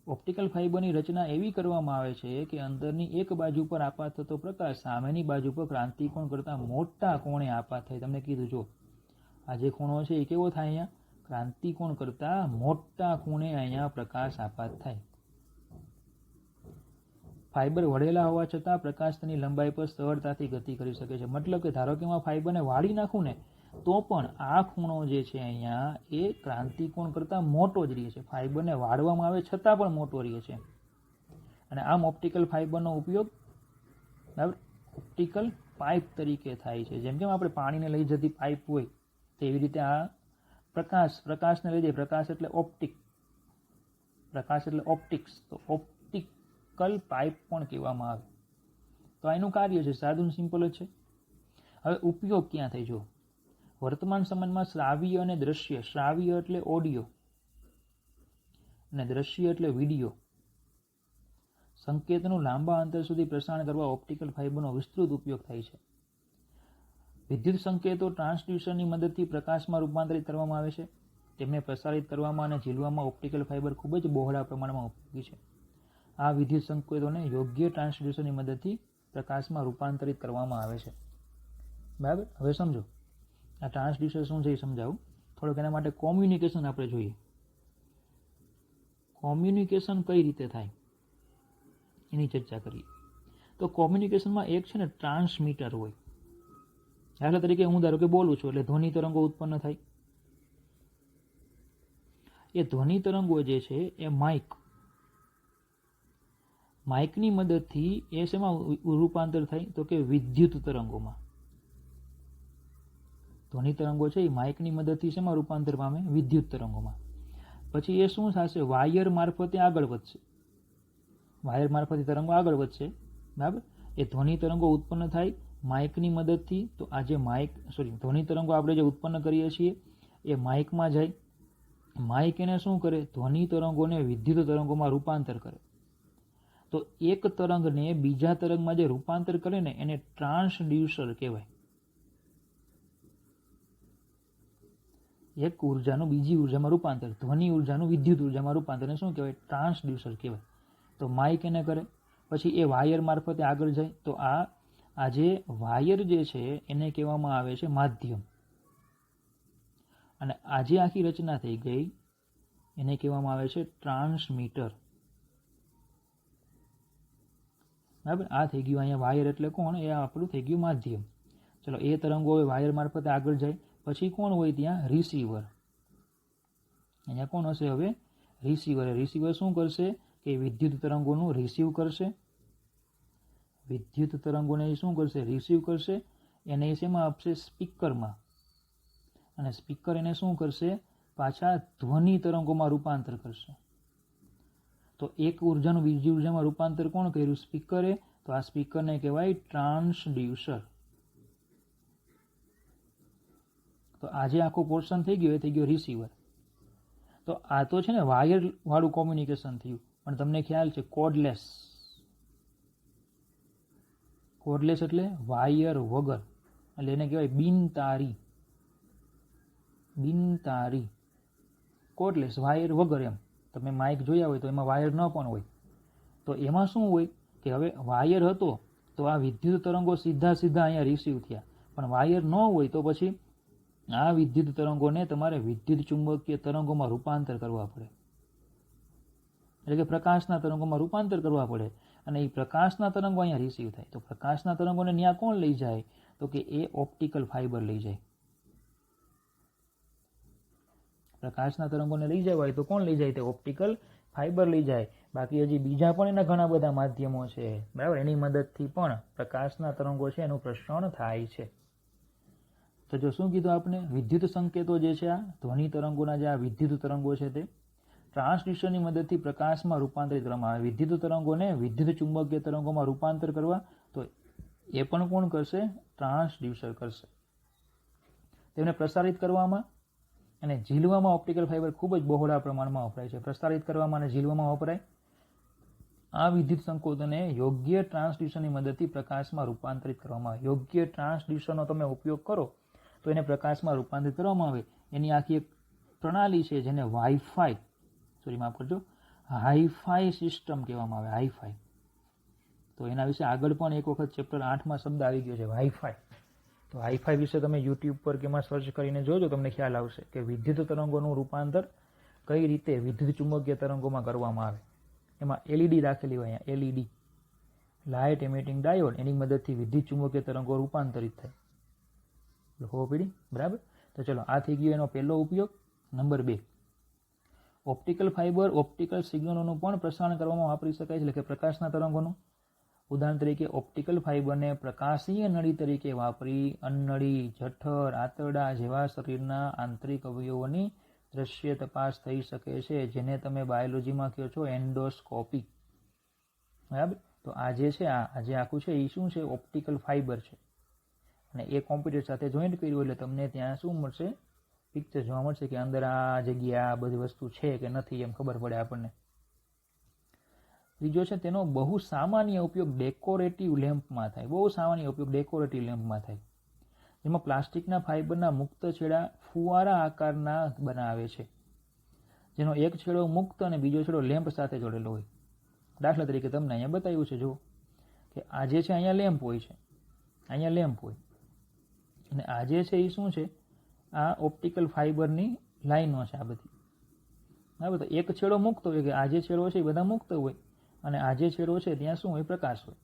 ઓપ્ટિકલ ફાઇબરની રચના એવી કરવામાં આવે છે કે અંદરની એક બાજુ પર આપાત થતો પ્રકાશ સામેની બાજુ પર ક્રાંતિકોણ કરતાં મોટા કોણે આપાત થાય. તમને કીધું, જો આ જે ખૂણો છે એ કેવો થાય? અહીંયા ક્રાંતિકોણ કરતાં મોટા ખૂણે અહીંયા પ્રકાશ આપાત થાય. ફાઇબર વળેલા હોવા છતાં પ્રકાશ તેની લંબાઈ પર સરળતાથી ગતિ કરી શકે છે. મતલબ કે ધારો કે હું આ ફાઇબરને વાળી નાખું ને તો પણ આ ખૂણો જે છે અહીંયા એ ક્રાંતિકોણ કરતાં મોટો જ રહે છે. ફાઇબરને વાળવામાં આવે છતાં પણ મોટો રહે છે. અને આમ ઓપ્ટિકલ ફાઇબરનો ઉપયોગ, બરાબર, ઓપ્ટિકલ પાઇપ તરીકે થાય છે. જેમ કેમ આપણે પાણીને લઈ જતી પાઇપ હોય તેવી રીતે આ પ્રકાશને લઈ જાય. પ્રકાશ એટલે ઓપ્ટિક, પ્રકાશ એટલે ઓપ્ટિક્સ. તો ઓપ્ટિકલ પાઇપ પણ કહેવામાં આવે. તો આ એનું કાર્ય છે, સાદું સિમ્પલ જ છે. હવે ઉપયોગ ક્યાં થાય? જો વર્તમાન સમયમાં શ્રાવ્ય અને દ્રશ્ય, શ્રાવ્ય એટલે ઓડિયો અને દ્રશ્ય એટલે વિડીયો, સંકેતનું લાંબા અંતર સુધી પ્રસારણ કરવા ઓપ્ટિકલ ફાઇબરનો વિસ્તૃત ઉપયોગ થાય છે. વિદ્યુત સંકેતો ટ્રાન્સડ્યુસરની મદદથી પ્રકાશમાં રૂપાંતરિત કરવામાં આવે છે. તેમને પ્રસારિત કરવામાં અને ઝીલવામાં ઓપ્ટિકલ ફાઇબર ખૂબ જ બહોળા પ્રમાણમાં ઉપયોગી છે. આ વિદ્યુત સંકેતોને યોગ્ય ટ્રાન્સડ્યુસરની મદદથી પ્રકાશમાં રૂપાંતરિત કરવામાં આવે છે. બરાબર. હવે સમજો આ ટ્રાન્સડ્યુસર શું છે એ સમજાવું. થોડુંક એના માટે કોમ્યુનિકેશન આપણે જોઈએ. કોમ્યુનિકેશન કઈ રીતે થાય એની ચર્ચા કરીએ. તો કોમ્યુનિકેશનમાં એક છે ને ટ્રાન્સમીટર હોય. દાખલા તરીકે હું ધારો કે બોલું છું એટલે ધ્વનિ તરંગો ઉત્પન્ન થાય. એ ધ્વનિ તરંગો જે છે એ માઇકની મદદથી એ શેમાં રૂપાંતર થાય? તો કે વિદ્યુત તરંગોમાં. ધ્વનિ તરંગો છે એ માઇકની મદદથી શેમાં રૂપાંતર પામે? વિદ્યુત તરંગોમાં. પછી એ શું થશે? વાયર મારફતે આગળ વધશે. વાયર મારફતે તરંગો આગળ વધશે, બરાબર. એ ધ્વનિ તરંગો ઉત્પન્ન થાય માઇકની મદદથી. તો આ જે ધ્વનિ તરંગો આપણે જે ઉત્પન્ન કરીએ છીએ એ માઇકમાં જાય. માઇક એને શું કરે? ધ્વનિ તરંગોને વિદ્યુત તરંગોમાં રૂપાંતર કરે. તો એક તરંગને બીજા તરંગમાં જે રૂપાંતર કરે ને એને ટ્રાન્સડ્યુસર કહેવાય. એક ઉર્જાનું બીજી ઉર્જામાં રૂપાંતર, ધ્વનિ ઉર્જાનું વિદ્યુત ઉર્જામાં રૂપાંતર શું કહેવાય? ટ્રાન્સડ્યુસર કહેવાય. તો માઇક એને કરે, પછી એ વાયર મારફતે આગળ જાય. તો આ જે વાયર જે છે એને કહેવામાં આવે છે માધ્યમ. અને આજે આખી રચના થઈ ગઈ એને કહેવામાં આવે છે ટ્રાન્સમીટર. બરાબર, આ થઈ ગયું અહીંયા વાયર એટલે કોણ? એ આપણું થઈ ગયું માધ્યમ. ચલો, એ તરંગો વાયર મારફતે આગળ જાય, પછી કોણ હોય ત્યાં? રિસીવર. અહીંયા કોણ હશે હવે? રિસીવર. રિસીવર શું કરશે કે વિદ્યુત તરંગોનું રિસીવ કરશે. વિદ્યુત તરંગોને શું કરશે? રિસીવ કરશે. એને શેમાં આપશે? સ્પીકરમાં. અને સ્પીકર એને શું કરશે? પાછા ધ્વનિ તરંગોમાં રૂપાંતર કરશે. તો એક ઉર્જાનું બીજી ઉર્જામાં રૂપાંતર કોણ કર્યું? સ્પીકરે. તો આ સ્પીકરને કહેવાય ટ્રાન્સડ્યુસર. તો આજે આખો પોર્શન થઈ ગયો, એ થઈ ગયો રિસીવર. તો આ તો છે ને વાયર વાળું કોમ્યુનિકેશન થયું, પણ તમને ખ્યાલ છે કોર્ડલેસ. કોર્ડલેસ એટલે વાયર વગર, એટલે એને કહેવાય બિનતારી. બિનતારી, કોર્ડલેસ, વાયર વગર. એમ તમે માઇક જોયા હોય તો એમાં વાયર ન પણ હોય. તો એમાં શું હોય કે હવે વાયર હતો તો આ વિદ્યુત તરંગો સીધા અહીંયા રિસીવ થયા, પણ વાયર ન હોય તો પછી આ વિદ્યુત તરંગોને તમારે વિદ્યુત ચુંબકીય તરંગોમાં રૂપાંતર કરવા પડે. એટલે કે પ્રકાશના તરંગોમાં રૂપાંતર કરવા પડે. અને એ પ્રકાશના તરંગો અહીંયા રિસીવ થાય. તો પ્રકાશના તરંગોને ત્યાં કોણ લઈ જાય? તો કે એ ઓપ્ટિકલ ફાઇબર લઈ જાય. પ્રકાશના તરંગોને લઈ જવા હોય તો કોણ લઈ જાય? તે ઓપ્ટિકલ ફાઇબર લઈ જાય. બાકી હજી બીજા પણ એના ઘણા બધા માધ્યમો છે, બરાબર. એની મદદથી પણ પ્રકાશના તરંગો છે એનું પ્રસરણ થાય છે. તો જો શું કીધું આપણે? વિદ્યુત સંકેતો જે છે, આ ધ્વનિ તરંગોના જે આ વિદ્યુત તરંગો છે તે ટ્રાન્સડ્યુસરની મદદથી પ્રકાશમાં રૂપાંતરિત કરવામાં આવે. વિદ્યુત તરંગોને વિદ્યુત ચુંબકીય તરંગોમાં રૂપાંતર કરવા, તો એ પણ કોણ કરશે? ટ્રાન્સડ્યુસર કરશે. તેમને પ્રસારિત કરવામાં અને ઝીલવામાં ઓપ્ટિકલ ફાઇબર ખૂબ જ બહોળા પ્રમાણમાં વપરાય છે. પ્રસારિત કરવામાં અને ઝીલવામાં વપરાય. આ વિદ્યુત સંકેતોને યોગ્ય ટ્રાન્સડ્યુસરની મદદથી પ્રકાશમાં રૂપાંતરિત કરવામાં આવે. યોગ્ય ટ્રાન્સડ્યુસરનો તમે ઉપયોગ કરો તો એને પ્રકાશમાં રૂપાંતરિત કરવામાં આવે. એની આખી એક પ્રણાલી છે જેને હાઈફાઈ સિસ્ટમ કહેવામાં આવે. હાઈફાઈ. તો એના વિશે આગળ પણ એક વખત ચેપ્ટર 8માં શબ્દ આવી ગયો છે, વાઈફાઈ. તો હાઈફાઈ વિશે તમે યુટ્યુબ પર કે એમાં સર્ચ કરીને જોજો, તમને ખ્યાલ આવશે કે વિદ્યુત તરંગોનું રૂપાંતર કઈ રીતે વિદ્યુત ચુંબકીય તરંગોમાં કરવામાં આવે. એમાં એલઈડી રાખેલી હોય, અહીંયા એલઈડી, લાઇટ એમિટિંગ ડાયોડ, એની મદદથી વિદ્યુત ચુંબકીય તરંગો રૂપાંતરિત થાય. ખબર પડી? બરાબર. તો ચલો, આ થઈ ગયો એનો પહેલો ઉપયોગ. નંબર 2, ઓપ્ટિકલ ફાઇબર ઓપ્ટિકલ સિગ્નલોનું પણ પ્રસારણ કરવામાં વાપરી શકાય છે, એટલે કે પ્રકાશના તરંગોનું. ઉદાહરણ તરીકે ઓપ્ટિકલ ફાઇબરને પ્રકાશીય નળી તરીકે વાપરી અન્નળી, જઠર, આંતરડા જેવા શરીરના આંતરિક અવયવોની દ્રશ્ય તપાસ થઈ શકે છે, જેને તમે બાયોલોજીમાં કહો છો એન્ડોસ્કોપી. બરાબર. તો આ જે છે, આ જે આખું છે એ શું છે? ઓપ્ટિકલ ફાઇબર છે. અને એ કોમ્પ્યુટર સાથે જોઈન્ટ કર્યું એટલે તમને ત્યાં શું મળશે? પિક્ચર જોવા મળશે કે અંદર આ જગ્યા આ બધી વસ્તુ છે કે નથી, એમ ખબર પડે આપણને. ત્રીજો છે, તેનો બહુ સામાન્ય ઉપયોગ ડેકોરેટિવ લેમ્પમાં થાય. બહુ સામાન્ય ઉપયોગ ડેકોરેટિવ લેમ્પમાં થાય, જેમાં પ્લાસ્ટિકના ફાઇબરના મુક્ત છેડા ફુવારા આકારના બનાવે છે, જેનો એક છેડો મુક્ત અને બીજો છેડો લેમ્પ સાથે જોડેલો હોય. દાખલા તરીકે તમને અહીંયા બતાવ્યું છે, જો કે આ જે છે અહીંયા લેમ્પ હોય છે, અહીંયા લેમ્પ હોય, અને આ જે છે એ શું છે? આ ઓપ્ટિકલ ફાઇબરની લાઈનો છે આ બધી. બરાબર. તો એક છેડો મુક્ત હોય, કે આ જે છેડો છે એ બધા મુક્ત હોય, અને આ જે છેડો છે ત્યાં શું હોય? પ્રકાશ હોય.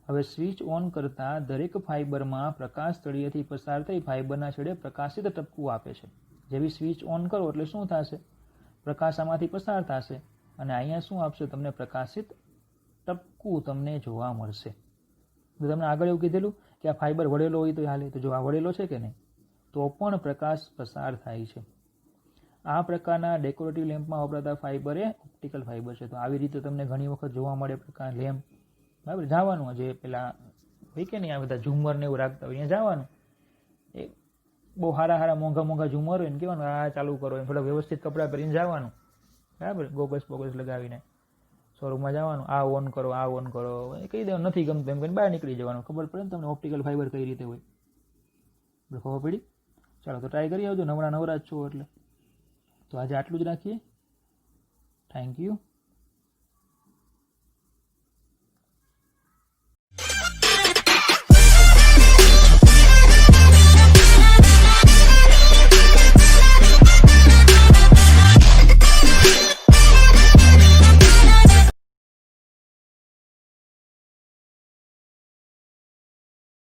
હવે સ્વિચ ઓન કરતા દરેક ફાઇબરમાં પ્રકાશ તળિયેથી પસાર થઈ ફાઇબરના છેડે પ્રકાશિત ટપકું આપે છે. જેવી સ્વિચ ઓન કરો એટલે શું થશે? પ્રકાશ આમાંથી પસાર થશે, અને અહીંયા શું આપશે? તમને પ્રકાશિત ટપકું તમને જોવા મળશે. તો તમને આગળ એવું કીધેલું કે આ ફાઇબર વળેલો હોય તો હાલે. તો જો આ વળેલો છે કે નહીં, તો પણ પ્રકાશ પસાર થાય છે. આ પ્રકારના ડેકોરેટિવ લેમ્પમાં વપરાતા ફાઇબર એ ઓપ્ટિકલ ફાઇબર છે. તો આવી રીતે તમને ઘણી વખત જોવા મળે પ્રકાર લેમ્પ. બરાબર. જવાનું જે પેલા હોય કે નહીં, આ બધા ઝુમર ને એવું રાખતા હોય, અહીંયા જવાનું. એ બહુ સારા મોંઘા ઝુમર હોય ને કહેવાનું આ ચાલુ કરો, એમ થોડા વ્યવસ્થિત કપડાં પહેરીને જવાનું. બરાબર. બોગસ લગાવીને શોરૂમમાં જવાનું, આ ઓન કરો, આ ઓન કરો, એ કહી દેવાનું નથી ગમતું એમ કરીને બહાર નીકળી જવાનું. ખબર પડે ને તમને ઓપ્ટિકલ ફાઇબર કઈ રીતે હોય? ખબર પડી? ચાલો, તો ટ્રાય કરી આવજો, નવરા જ છો એટલે. તો આજે આટલું જ રાખીએ. Thank you.